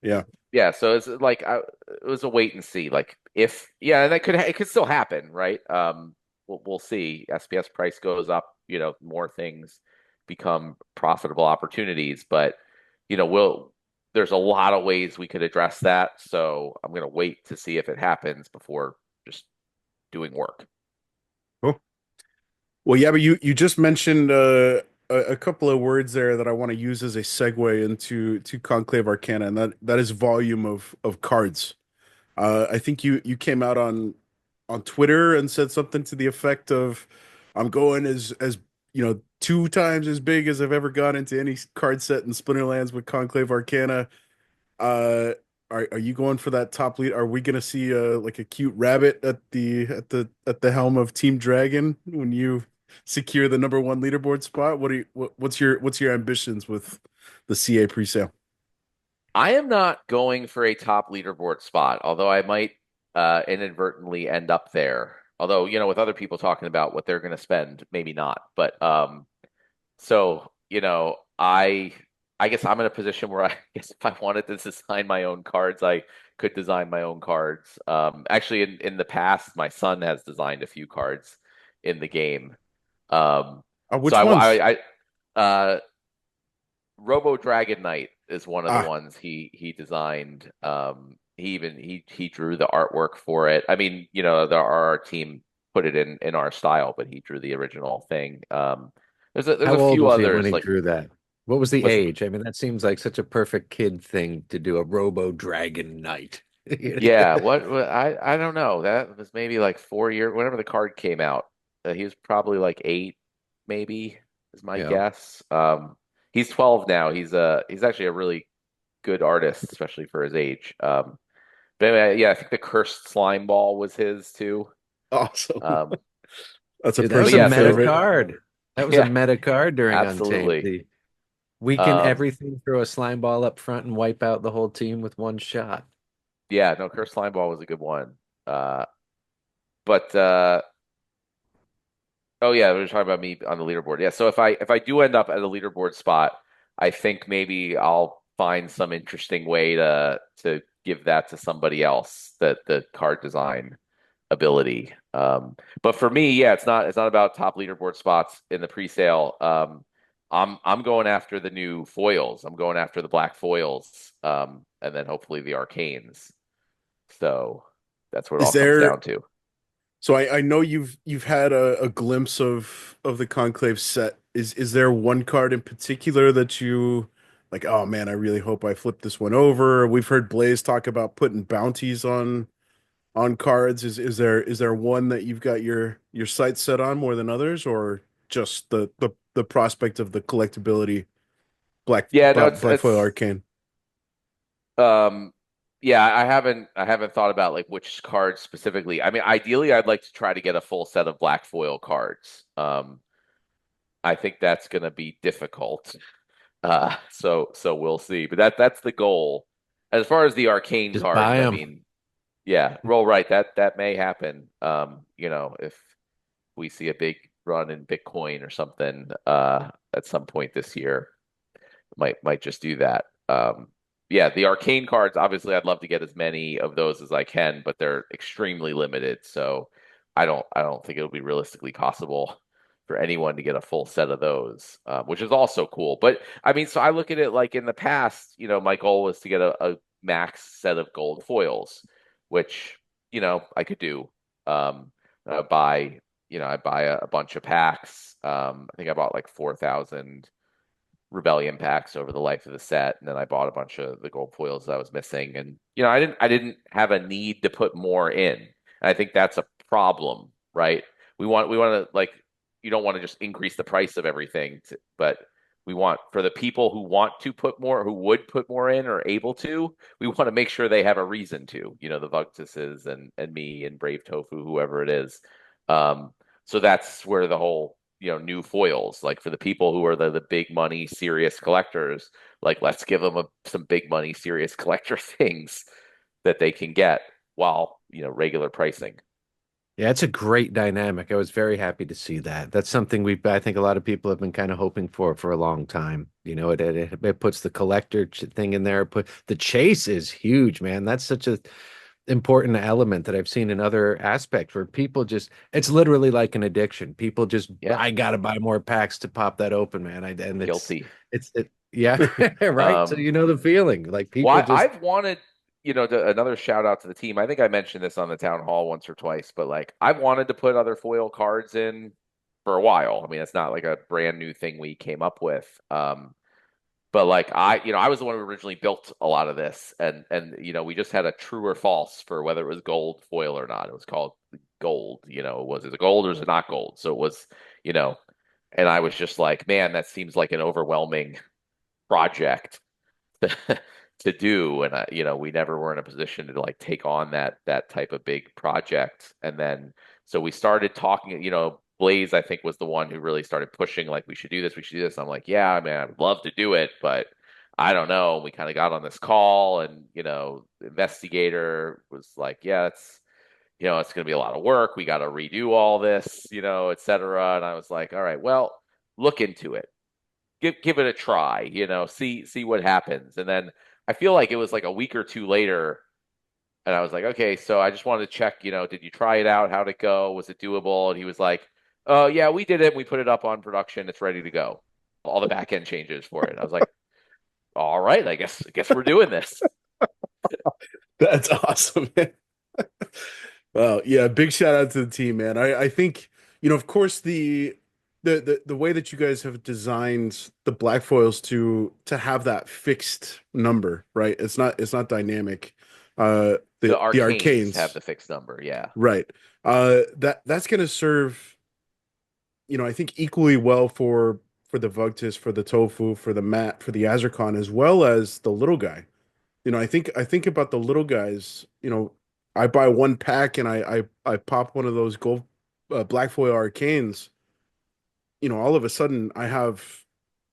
Yeah, Yeah, so it's like it was a wait and see. Like if yeah, that it could still happen, right? We'll see. SPS price goes up, more things become profitable opportunities, but there's a lot of ways we could address that. So I'm gonna wait to see if it happens before just doing work. cool. Well, yeah, but you just mentioned a couple of words there that I want to use as a segue into Conclave Arcana, and that is volume of cards. I think you came out on Twitter and said something to the effect of, "I'm going as 2 times as big as I've ever gone into any card set in Splinterlands with Conclave Arcana." Uh, are you going for that top lead? Are we gonna see like a cute rabbit at the helm of Team Dragon when you secure the number 1 leaderboard spot? What's your ambitions with the CA presale? I am not going for a top leaderboard spot, although I might inadvertently end up there. Although, with other people talking about what they're going to spend, maybe not. But so, I guess I'm in a position where I guess if I wanted to design my own cards, I could design my own cards. Actually, in the past, my son has designed a few cards in the game. So Which ones? Robo Dragon Knight is one of the Ah, ones he designed. He drew the artwork for it. I mean, our team put it in our style, but he drew the original thing. There's How a old few was he when others he like drew that? What was the was age? I mean, that seems like such a perfect kid thing to do, a Robo Dragon Knight. yeah, what I don't know. That was maybe like 4 years whenever the card came out. He was probably like 8, maybe is my Yeah. guess. He's 12 now. He's actually a really good artist, especially for his age. But anyway, yeah, I think the cursed slime ball was his too. Awesome. Um, That's a Dude, that was but a yeah, personal meta so favorite. card. That was a yeah, meta card during Untamed. absolutely. The weaken Um, everything, throw a slime ball up front, and wipe out the whole team with one shot. yeah, no, cursed slime ball was a good one. But oh yeah, we were talking about me on the leaderboard. Yeah, so if I do end up at a leaderboard spot, I think maybe I'll find some interesting way to give that to somebody else, that the card design ability. But for me, yeah, it's not about top leaderboard spots in the presale. I'm going after the new foils. I'm going after the black foils, and then hopefully the arcanes. So that's what it Is all comes there down to. So I know you've had a glimpse of the Conclave set. Is there one card in particular that you like, oh man, I really hope I flip this one over? We've heard Blaze talk about putting bounties on cards. Is there one that you've got your sights set on more than others, or just the prospect of the collectability Yeah, no, Black Foil Arcane? um yeah, I haven't thought about like which cards specifically. I mean, ideally I'd like to try to get a full set of black foil cards. I think that's gonna be difficult. So we'll see. But that's the goal. As far as the arcane Just buy cards, I them. mean, yeah, roll right. That may happen. If we see a big run in Bitcoin or something at some point this year, might just do that. Yeah, the arcane cards, obviously I'd love to get as many of those as I can, but they're extremely limited, so I don't think it'll be realistically possible for anyone to get a full set of those, which is also cool. But I mean, so I look at it like in the past, my goal was to get a max set of gold foils, which I could do. I buy I buy a bunch of packs. I think I bought like 4,000 Rebellion packs over the life of the set, and then I bought a bunch of the gold foils that I was missing, and I didn't have a need to put more in. And I think that's a problem, right? We want to like, you don't want to just increase the price of everything, but we want, for the people who want to put more, who would put more in or able to, we want to make sure they have a reason to, the Vugtuses and me and Brave Tofu, whoever it is. So that's where the whole, new foils, like for the people who are the big money serious collectors, like let's give them some big money serious collector things that they can get while regular pricing. Yeah, it's a great dynamic. I was very happy to see that. That's something I think a lot of people have been kind of hoping for a long time. It puts the collector thing in there. Put the chase is huge, man. That's such a important element that I've seen in other aspects where people just, it's literally like an addiction. People just, Yeah, I gotta buy more packs to pop that open, man. And guilty. yeah, right. So um the feeling, like people well, just I've wanted, another shout out to the team. I think I mentioned this on the town hall once or twice, but like I've wanted to put other foil cards in for a while. I mean, it's not like a brand new thing we came up with. But like I was the one who originally built a lot of this, and we just had a true or false for whether it was gold foil or not. It was called gold. Was it gold or was it not gold? So it was, and I was just like, man, that seems like an overwhelming project to do, and we never were in a position to like take on that type of big project. And then so we started talking. Blaze, I think, was the one who really started pushing, like, we should do this, we should do this. I'm like, yeah, I mean, I'd love to do it, but I don't know. We kind of got on this call, and the investigator was like, yeah, it's going to be a lot of work. We got to redo all this, et cetera. And I was like, all right, well, look into it, give it a try, see what happens. And then I feel like it was like a week or two later, and I was like, okay, so I just wanted to check, did you try it out? How'd it go? Was it doable? And he was like, oh, yeah, we did it. We put it up on production. It's ready to go. All the back end changes for it. I was like, all right, I guess we're doing this. That's awesome, man. Well, yeah, big shout out to the team, man. I think, of course, the way that you guys have designed the black foils to have that fixed number, right? It's not dynamic. The The arcanes arcanes have the fixed number, yeah. right. That's gonna serve I think equally well for the Vugtis, for the Tofu, for the Mat, for the Azrakon, as well as the little guy. I think about the little guys. I buy one pack and I pop one of those gold black foil arcanes. All of a sudden I have,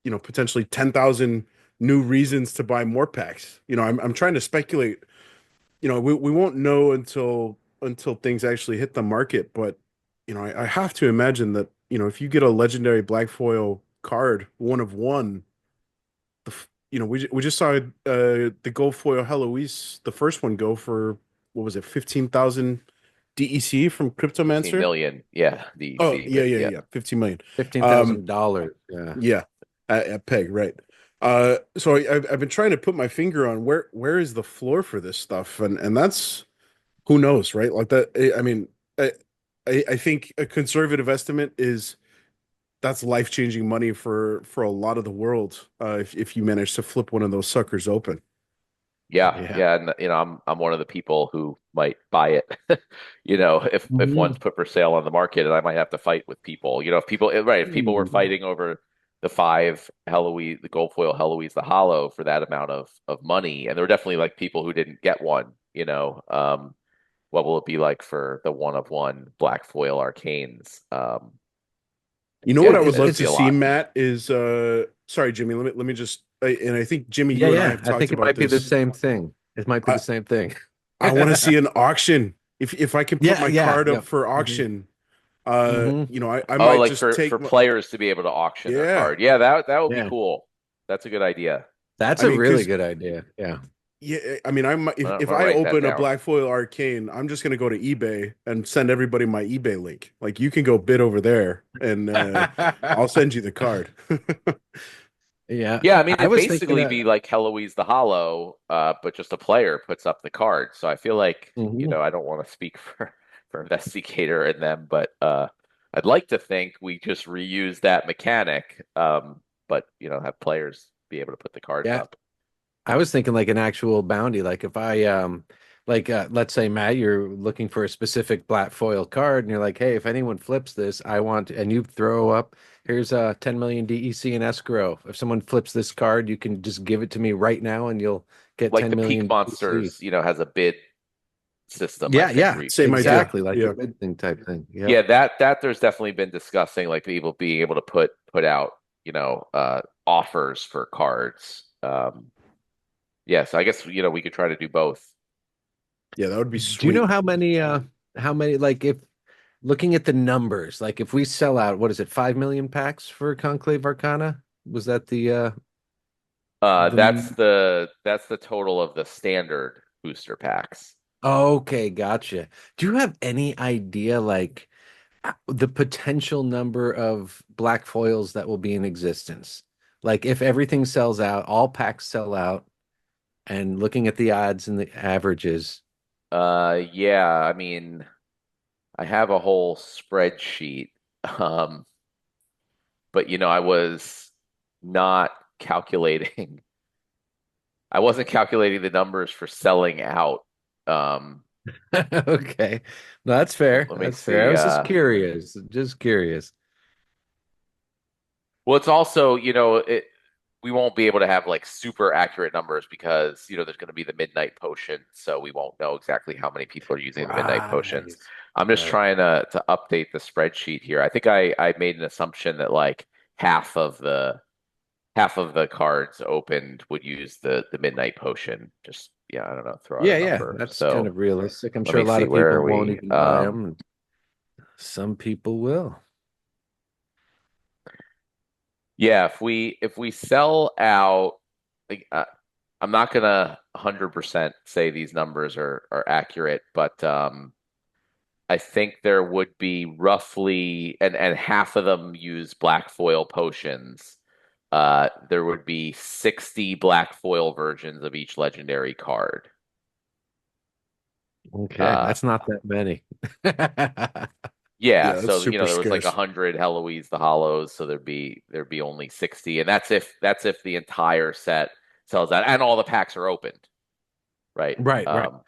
potentially 10,000 new reasons to buy more packs. I'm trying to speculate. We won't know until things actually hit the market, but I have to imagine that, if you get a legendary black foil card, one of one, we just saw the gold foil Heloise, the first one, go for, what was it, 15,000 DEC from 15 Cryptomancer? million. Yeah, Oh, DEC, yeah, but yeah, yeah. yeah, 15 million. $15,000. Yeah. Yeah, at Peg, right. So I've been trying to put my finger on where is the floor for this stuff, and that's, who knows, right? Like that. I mean, I think a conservative estimate is that's life-changing money for a lot of the world, if you manage to flip one of those suckers open. Yeah, Yeah. yeah, and I'm one of the people who might buy it. If Mhm. one's put for sale on the market, and I might have to fight with people. If people were Mhm. fighting over the five Heloise, the gold foil Heloise, the hollow for that amount of money, and there were definitely like people who didn't get one. What will it be like for the one of one black foil arcanes? You know what Yeah, I would love it'd It's be to a see, lot. Matt, is sorry, Jimmy, let me just, and I think, Jimmy, Yeah, you and I yeah. have I talked think it about might be the this. same thing. It might be I the same thing. I want to see an auction. If I can put Yeah, my yeah, card up yeah. for Hmm. auction, Hmm. I Oh, might like just for take my, players to be able to auction their yeah. card. Yeah, that would be Yeah. cool. That's a good idea. That's I a mean, really because, good idea. Yeah. yeah, I mean, I'm if gonna I write that open a down. black foil arcane, I'm just gonna go to eBay and send everybody my eBay link. Like, you can go bid over there, and I'll send you the card. Yeah. Yeah, I mean, I it'd was thinking basically be like Heloise the Hollow, but just a player puts up the card. So I feel like, Mhm. I don't want to speak for Investigator and them, but I'd like to think we just reuse that mechanic, but have players be able to put the cards Yeah. up. I was thinking like an actual bounty. Like if I like let's say Matt, you're looking for a specific black foil card and you're like, hey, if anyone flips this, I want, and you throw up, here's 10 million DEC in escrow. If someone flips this card, you can just give it to me right now and you'll get Like 10 the Peak million DEC. Monsters, has a bid system, I Yeah, think, yeah, where you can, Same yeah. idea. exactly. Like a Yeah. bid thing type thing. Yeah, Yep. that there's definitely been discussing like people being able to put out, offers for cards. Yeah, so I guess we could try to do both. Yeah, that would be Do you know sweet. how many like if looking at the numbers, like if we sell out, what is it, 5 million packs for Conclave Arcana? Was that That's the the total of the standard booster packs. okay, gotcha. Do you have any idea like the potential number of black foils that will be in existence? Like if everything sells out, all packs sell out, and looking at the odds and the averages. Yeah, I mean, I have a whole spreadsheet, um, but I was not calculating. I wasn't calculating the numbers for selling out. Um, Okay. No, that's fair. let me That's fair. I see. was just curious. Just curious. Well, it's also, we won't be able to have like super accurate numbers because, there's going to be the midnight potion, so we won't know exactly how many people are using the midnight Right. potions. I'm just Right. trying to update the spreadsheet here. I think I made an assumption that like half of the cards opened would use the midnight potion. Just yeah, I don't know, throw out a Yeah, yeah. number. That's kind So of realistic. I'm let sure a me lot see, of where people are won't we? even buy them. Some people will. Yeah, if we sell out, like, I'm not gonna 100% say these numbers are accurate, but I think there would be roughly, and half of them use black foil potions. There would be 60 black foil versions of each legendary card. Okay, Uh, that's not that many. yeah, Yeah, that's so super there was like scarce. 100 Heloise the Hollows, so there'd be only 60, and that's if the entire set sells out and all the packs are opened, right? Right, right. Yeah,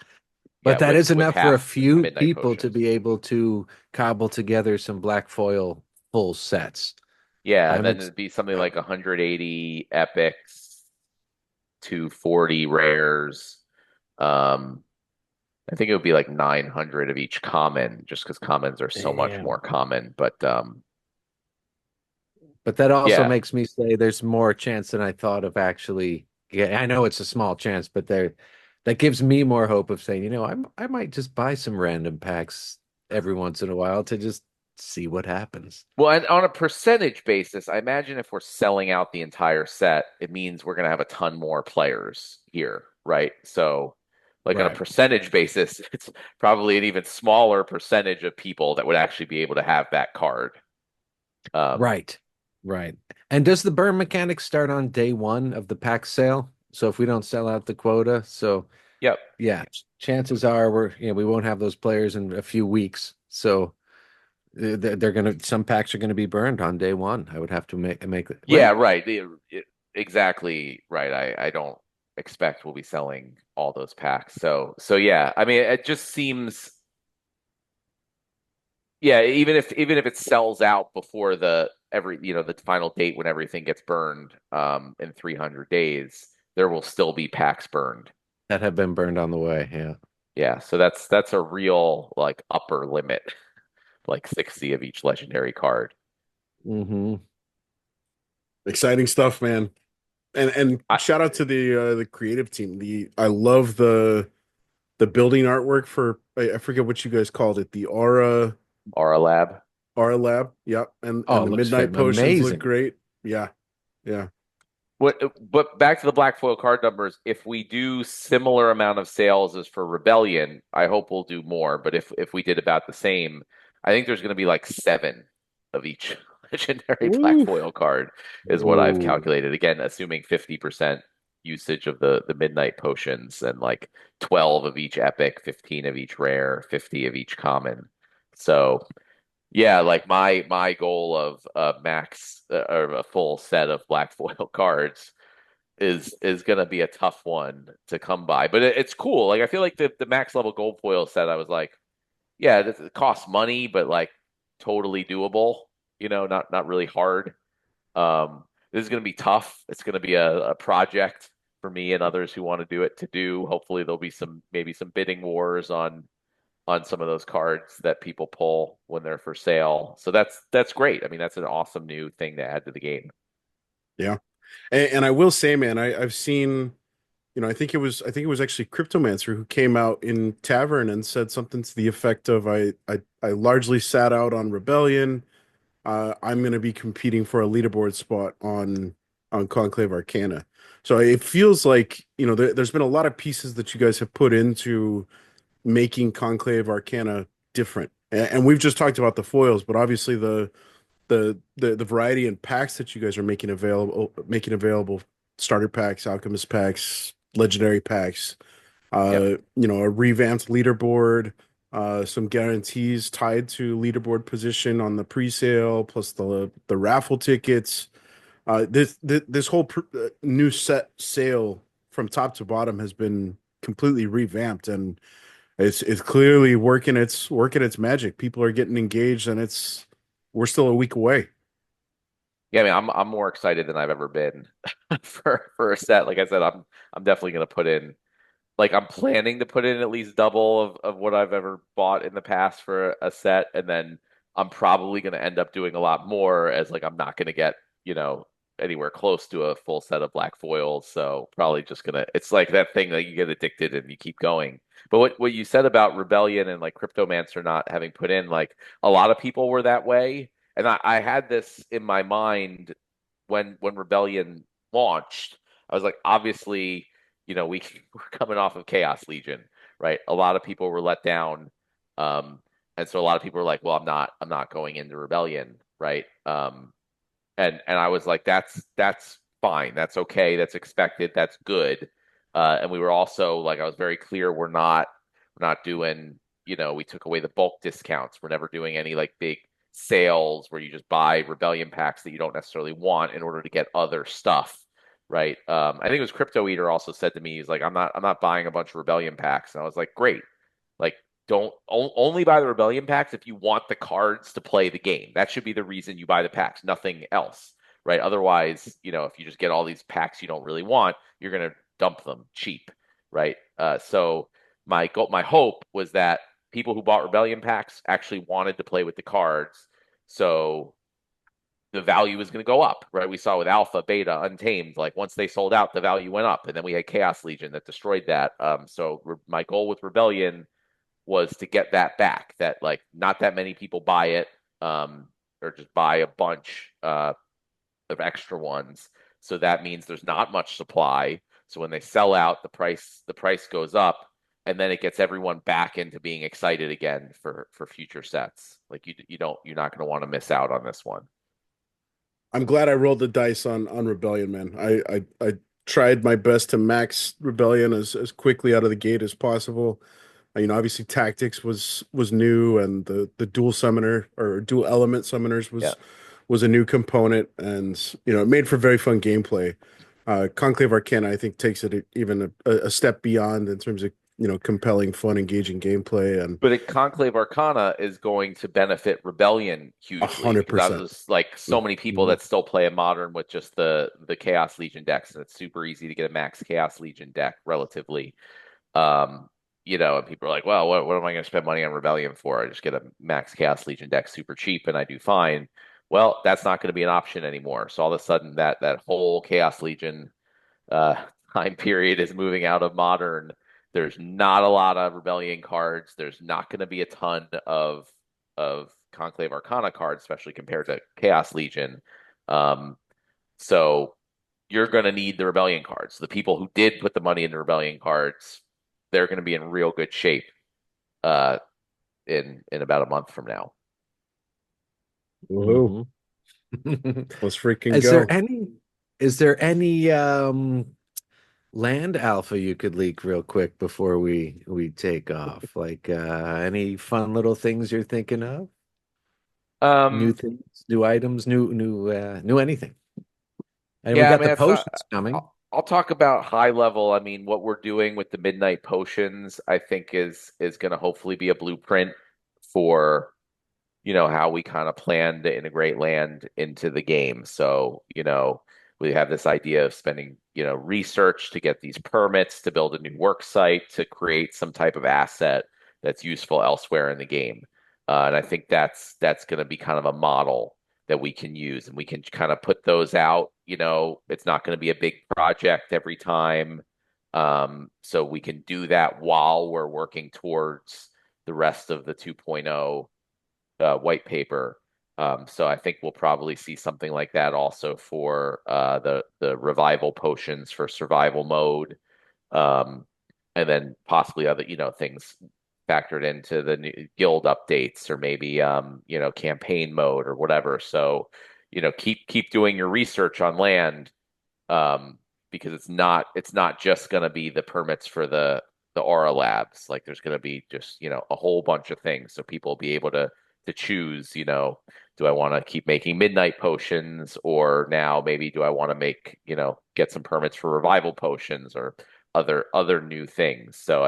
But that with is enough for a half few midnight people to potions. be able to cobble together some black foil full sets. Yeah, I'm then it'd be something like 180 epics, 240 rares. I think it would be like 900 of each common, just because commons are so much Damn. more common. But that also Yeah. makes me say there's more chance than I thought of actually. Yeah, I know it's a small chance, but that gives me more hope of saying, I might just buy some random packs every once in a while to just see what happens. Well, and on a percentage basis, I imagine if we're selling out the entire set, it means we're going to have a ton more players here, right? So, like on a Right. percentage basis, it's probably an even smaller percentage of people that would actually be able to have that card. Right. Right. And does the burn mechanic start on day one of the pack sale? So if we don't sell out the quota, so Yep. yeah, chances are we won't have those players in a few weeks. So some packs are gonna be burned on day one. I would have to make it Yeah, right. right. Exactly right. I don't expect we'll be selling all those packs. So yeah, I mean, it just seems, yeah, even if it sells out before the final date when everything gets burned in 300 days, there will still be packs burned. That have been burned on the way. Yeah. Yeah, so that's a real like upper limit, like 60 of each legendary card. Hmm. Exciting stuff, man. And I, shout out to the creative team. I love the building artwork for I forget what you guys called it, the Aura Lab. Aura Lab. Yep. Oh, And it the looks midnight potions look amazing. great. Yeah. Yeah. But back to the black foil card numbers. If we do similar amount of sales as for Rebellion, I hope we'll do more. But if we did about the same, I think there's going to be like 7 of each legendary black Woo. foil card is what I've Oh, calculated. Again, assuming 50% usage of the midnight potions and like 12 of each epic, 15 of each rare, 50 of each common. So yeah, like my goal of max or a full set of black foil cards is gonna be a tough one to come by, but it's cool. Like I feel like the max level gold foil set, I was like, yeah, it costs money, but like totally doable. Not really hard. This is gonna be tough. It's gonna be a project for me and others who want to do it to do. Hopefully, there'll be maybe some bidding wars on some of those cards that people pull when they're for sale. So that's great. I mean, that's an awesome new thing to add to the game. Yeah. And I will say, man, I've seen, I think it was actually Cryptomancer who came out in Tavern and said something to the effect of I largely sat out on Rebellion. I'm going to be competing for a leaderboard spot on Conclave Arcana. So it feels like, there's been a lot of pieces that you guys have put into making Conclave Arcana different. And we've just talked about the foils, but obviously the variety and packs that you guys are making available, starter packs, alchemist packs, legendary packs, Yep. a revamped leaderboard, some guarantees tied to leaderboard position on the pre-sale, plus the raffle tickets. This whole new set sale from top to bottom has been completely revamped, and it's clearly working its magic. People are getting engaged, and we're still a week away. Yeah, I mean, I'm more excited than I've ever been for a set. Like I said, I'm definitely gonna put in, like I'm planning to put in at least double of what I've ever bought in the past for a set, and then I'm probably gonna end up doing a lot more as like I'm not gonna get, you know, anywhere close to a full set of black foils. So probably just gonna, it's like that thing that you get addicted and you keep going. But what you said about Rebellion and like Cryptomancer not having put in, like a lot of people were that way. And I had this in my mind when Rebellion launched. I was like, obviously, we're coming off of Chaos Legion, right? A lot of people were let down, and so a lot of people were like, "Well, I'm not going into Rebellion," right? And I was like, that's fine, that's okay, that's expected, that's good. And we were also like, I was very clear, we're not doing, we took away the bulk discounts. We're never doing any like big sales where you just buy Rebellion packs that you don't necessarily want in order to get other stuff, right? I think it was Crypto Eater also said to me, he's like, I'm not buying a bunch of Rebellion packs, and I was like, great, like only buy the Rebellion packs if you want the cards to play the game. That should be the reason you buy the packs, nothing else, right? Otherwise, if you just get all these packs you don't really want, you're going to dump them cheap, right? So my hope was that people who bought Rebellion packs actually wanted to play with the cards, so the value is going to go up, right? We saw with Alpha, Beta, Untamed, like once they sold out, the value went up, and then we had Chaos Legion that destroyed that. So my goal with Rebellion was to get that back, that like not that many people buy it, or just buy a bunch of extra ones. So that means there's not much supply. So when they sell out, the price goes up, and then it gets everyone back into being excited again for future sets. Like you're not going to want to miss out on this one. I'm glad I rolled the dice on Rebellion, man. I tried my best to max Rebellion as quickly out of the gate as possible. Obviously tactics was new, and the dual summoner or dual element summoners was a new component, and it made for very fun gameplay. Conclave Arcana, I think, takes it even a step beyond in terms of compelling, fun, engaging gameplay. And But Conclave Arcana is going to benefit Rebellion hugely, because I 100%. was like so many people that still play a modern with just the Chaos Legion decks, and it's super easy to get a max Chaos Legion deck relatively. And people are like, well, what am I going to spend money on Rebellion for? I just get a max Chaos Legion deck super cheap and I do fine. Well, that's not going to be an option anymore. So all of a sudden that whole Chaos Legion uh, time period is moving out of modern. There's not a lot of Rebellion cards. There's not going to be a ton of Conclave Arcana cards, especially compared to Chaos Legion. So you're going to need the Rebellion cards. The people who did put the money into Rebellion cards, they're going to be in real good shape in about a month from now. Woohoo. Let's freaking Is go. there any land alpha you could leak real quick before we take off? Like any fun little things you're thinking of? New things, new items, new anything. And we got the potions coming. I'll talk about high level. I mean, what we're doing with the midnight potions, I think is going to hopefully be a blueprint for how we kind of plan to integrate land into the game. So, we have this idea of spending, research to get these permits to build a new work site to create some type of asset that's useful elsewhere in the game. And I think that's going to be kind of a model that we can use, and we can kind of put those out. It's not going to be a big project every time. So we can do that while we're working towards the rest of the 2.0 white paper. So I think we'll probably see something like that also for the revival potions for survival mode, and then possibly other things factored into the new guild updates, or maybe campaign mode or whatever. So keep doing your research on land, because it's not just going to be the permits for the Aura Labs. Like there's going to be just a whole bunch of things, so people will be able to choose, do I want to keep making midnight potions, or now maybe do I want to make, get some permits for revival potions or other new things. So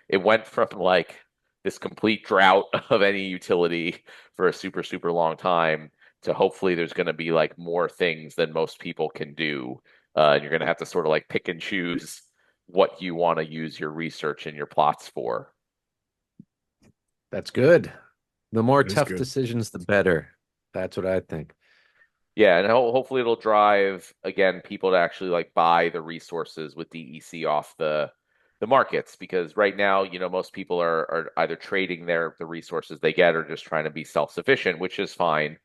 it went from like this complete drought of any utility for a super, super long time to hopefully there's going to be like more things than most people can do. And you're going to have to sort of like pick and choose what you want to use your research and your plots for. That's good. The more That's tough good. decisions, the better. That's what I think. Yeah, and hopefully it'll drive again people to actually like buy the resources with DEC off the markets, because right now, most people are either trading the resources they get or just trying to be self-sufficient, which is fine.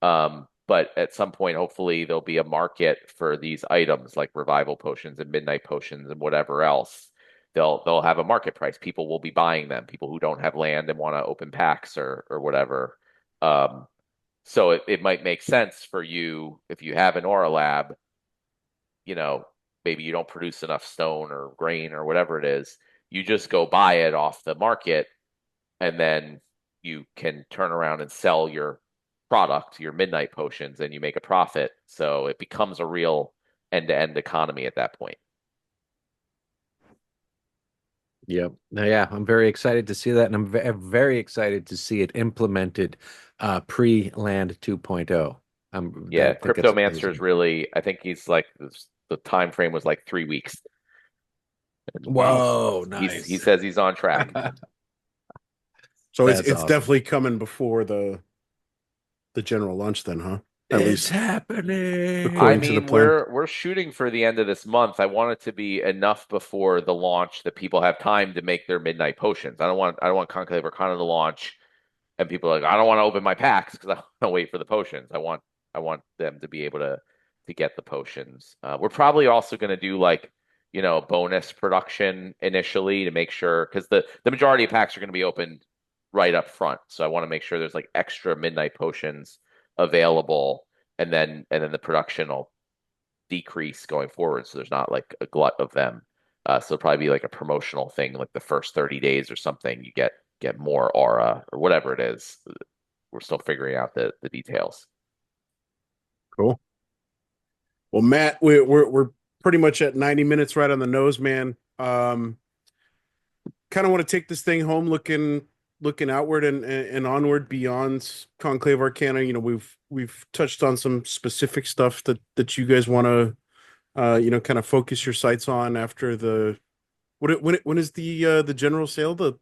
But at some point, hopefully there'll be a market for these items like revival potions and midnight potions and whatever else. They'll have a market price. People will be buying them. People who don't have land and want to open packs or whatever. So it might make sense for you if you have an Aura Lab. Maybe you don't produce enough stone or grain or whatever it is. You just go buy it off the market, and then you can turn around and sell your product, your midnight potions, and you make a profit. So it becomes a real end-to-end economy at that point. Yep. Yeah, I'm very excited to see that, and I'm very excited to see it implemented pre-Land 2.0. Yeah, I think it's Cryptomancer is amazing. really. I think he's like the time frame was like 3 weeks. Whoa, He nice. says he's on track. So That's it's awesome. definitely coming before the general launch then, huh? At It's least happening. I according to the mean, plan. we're shooting for the end of this month. I want it to be enough before the launch that people have time to make their midnight potions. I don't want Conclave Arcana to launch and people are like, I don't want to open my packs because I want to wait for the potions. I want them to be able to get the potions. We're probably also going to do like bonus production initially to make sure because the majority of packs are going to be opened right up front. So I want to make sure there's like extra midnight potions available, and then the production will decrease going forward. So there's not like a glut of them. So it'll probably be like a promotional thing, like the first 30 days or something. You get more aura or whatever it is. We're still figuring out the details. Cool. Well, Matt, we're pretty much at 90 minutes right on the nose, man. Kind of want to take this thing home looking outward and onward beyond Conclave Arcana. We've touched on some specific stuff that you guys want to kind of focus your sights on after when is the general sale? The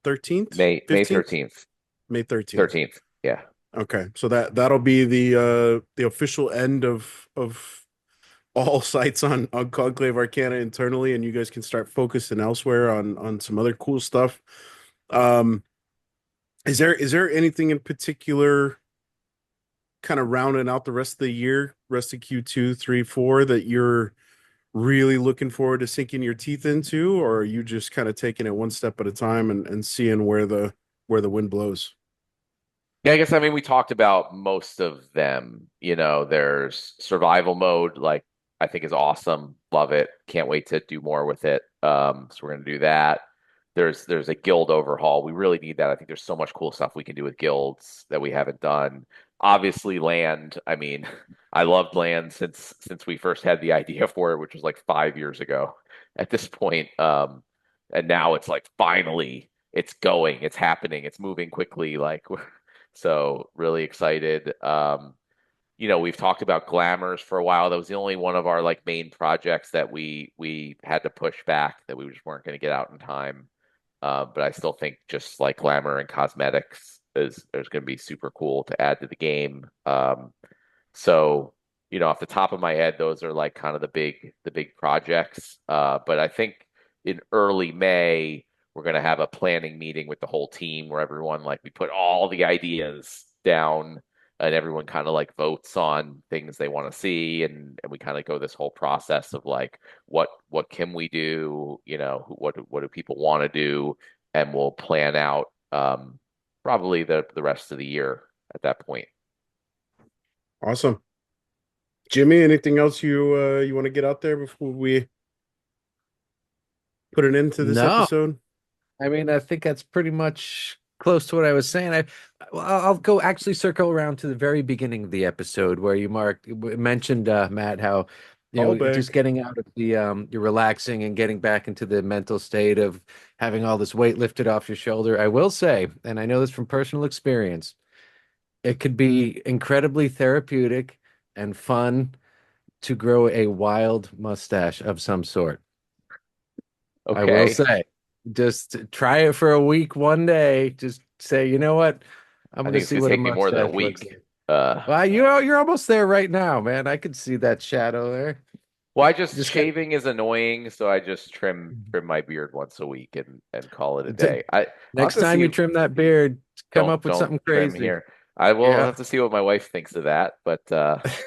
13th, May 15th, 13th. May 13th. 13th. Yeah. Okay, so that'll be the official end of all sites on Conclave Arcana internally, and you guys can start focusing elsewhere on some other cool stuff. Um, is there anything in particular kind of rounding out the rest of the year, rest of Q2, 3, 4 that you're really looking forward to sinking your teeth into, or are you just kind of taking it one step at a time and seeing where the wind blows? Yeah, I guess I mean we talked about most of them. There's survival mode, like I think is awesome. Love it. Can't wait to do more with it. So we're gonna do that. There's a guild overhaul. We really need that. I think there's so much cool stuff we can do with guilds that we haven't done. Obviously, land. I mean, I loved land since we first had the idea for it, which was like 5 years ago at this point. And now it's like finally it's going, it's happening, it's moving quickly. Like so really excited. We've talked about glamours for a while. That was the only one of our like main projects that we had to push back that we just weren't going to get out in time. But I still think just like glamour and cosmetics is going to be super cool to add to the game. So off the top of my head, those are like kind of the big projects. But I think in early May we're going to have a planning meeting with the whole team where everyone like we put all the ideas down and everyone kind of like votes on things they want to see and we kind of go this whole process of like what can we do, what do people want to do, and we'll plan out probably the rest of the year at that point. Awesome. Jimmy, anything else you want to get out there before we put an end to this No, episode? I mean, I think that's pretty much close to what I was saying. I'll go actually circle around to the very beginning of the episode where you mentioned Matt how All just back. getting out of the you're relaxing and getting back into the mental state of having all this weight lifted off your shoulder. I will say, and I know this from personal experience, it could be incredibly therapeutic and fun to grow a wild mustache of some sort. I will Okay. say, just try it for a week, one day. Just say, you know what? I'm I going to think it's see gonna what a take me more than a mustache looks week. like. Uh, Well, you're almost there right now, man. I could see that shadow there. well, I just Just get shaving is annoying, so I just trim my beard once a week and call it a t- day. I'll have next to time you see. trim that beard, come up with Don't something trim crazy. here. I will Yeah. have to see what my wife thinks of that, but all Just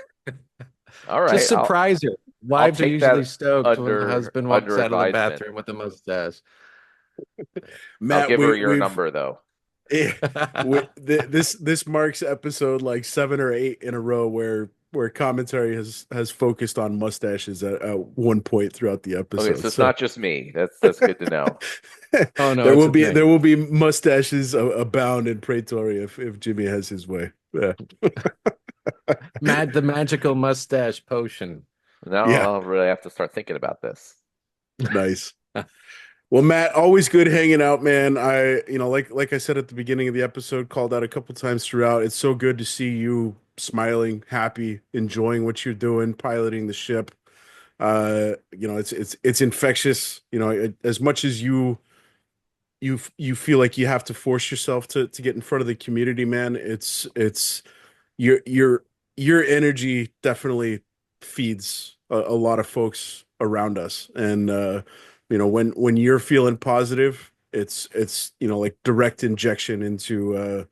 right, surprise her. I'll Wives are take usually that stoked when the under husband walks under out of the advisement. bathroom with a mustache. I'll Matt, give her we your we've number though. yeah, this marks episode like 7 or 8 in a row where commentary has focused on mustaches at one point throughout the Okay, episode. so it's So not just me. That's good to know. Oh no, there it's will a be thing. mustaches abound in Pretoria if Jimmy has his way. Yeah, The magical mustache potion. Now yeah, I'll really have to start thinking about this. nice. Well, Matt, always good hanging out, man. Like I said at the beginning of the episode, called out a couple times throughout. It's so good to see you smiling, happy, enjoying what you're doing, piloting the ship. It's infectious. As much as you feel like you have to force yourself to get in front of the community, man. It's your your your energy definitely feeds a lot of folks around us, and when you're feeling positive, it's like direct injection into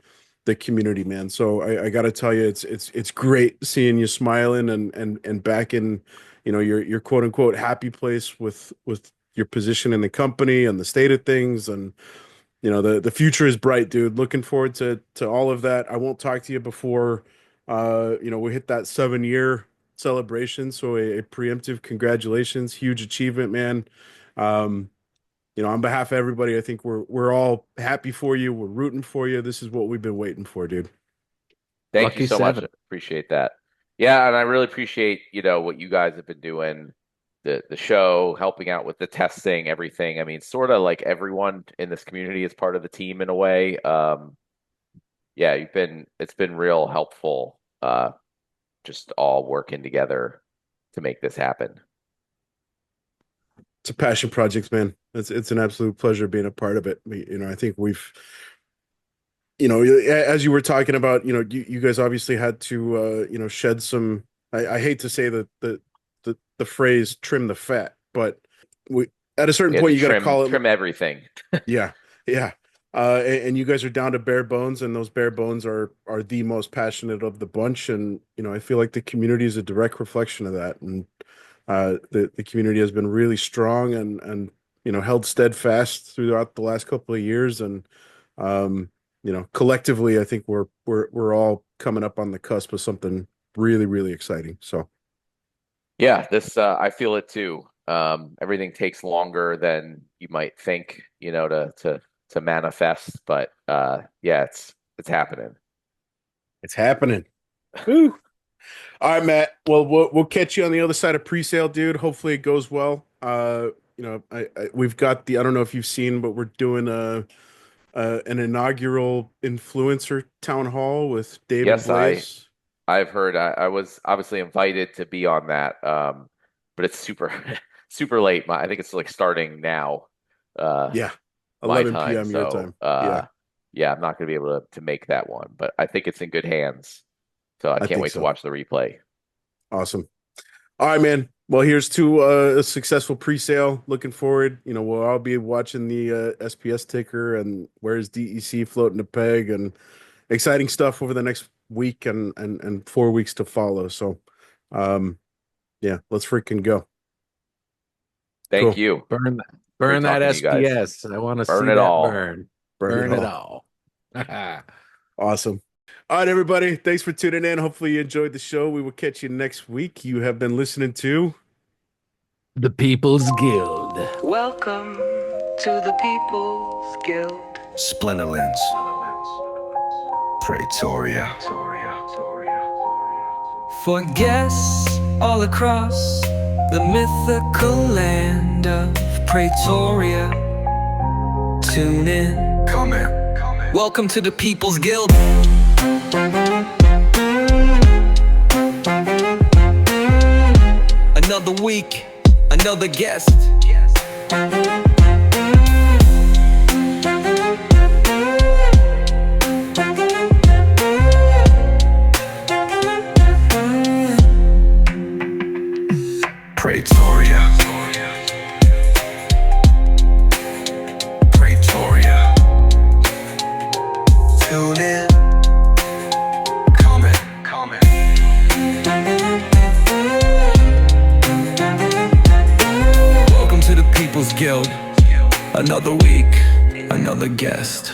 the community, man. So I got to tell you, it's great seeing you smiling and back in your quote unquote happy place with your position in the company and the state of things. And the future is bright, dude. Looking forward to all of that. I won't talk to you before we hit that 7-year celebration. So a preemptive congratulations, huge achievement, man. Um, on behalf of everybody, I think we're all happy for you. We're rooting for you. This is what we've been waiting for, dude. Thank Lucky you so much. seven. Appreciate that. Yeah, and I really appreciate, what you guys have been doing, the show, helping out with the testing, everything. I mean, sort of like everyone in this community is part of the team in a way. Yeah, it's been real helpful, just all working together to make this happen. It's a passion project, man. It's an absolute pleasure being a part of it. I think as you were talking about, you guys obviously had to, shed some. I hate to say the phrase "trim the fat," but we at a certain point you got to call it trim everything. Yeah, yeah. And you guys are down to bare bones, and those bare bones are the most passionate of the bunch. And I feel like the community is a direct reflection of that. And the community has been really strong and held steadfast throughout the last couple of years. And collectively, I think we're all coming up on the cusp of something really, really exciting. So Yeah, this I feel it too. Everything takes longer than you might think, to manifest, but yeah, it's happening. it's happening. Woo. All right, Matt. Well, we'll catch you on the other side of presale, dude. Hopefully it goes well. We've got I don't know if you've seen, but we're doing an inaugural influencer town hall with Dave and Yes, Blaze. I've heard. I was obviously invited to be on that, but it's super super late. I think it's like starting now. Yeah, My 11 time. p.m. your So time. Yeah, yeah, I'm not going to be able to make that one, but I think it's in good hands. So I can't think wait to so. watch the replay. Awesome. All right, man. Well, here's to a successful pre-sale. Looking forward. We'll all be watching the SPS ticker and where's DEC floating a peg, and exciting stuff over the next week and 4 weeks to follow. So, yeah, let's freaking go. Thank Cool. you. Burn Great that talking to you guys. SPS. I want to Burn see it that all. burn. Burn Burn it it all. all. Awesome. All right, everybody. Thanks for tuning in. Hopefully you enjoyed the show. We will catch you next week. You have been listening to The People's Guild. Welcome to the People's Guild. Splinterlands. Praetoria. For guests all across the mythical land of Praetoria, tune in. Come in. Welcome to the People's Guild. Another week, another guest. Praetoria. Praetoria. Tune in. Come in. Welcome to the People's Guild. Another week, another guest.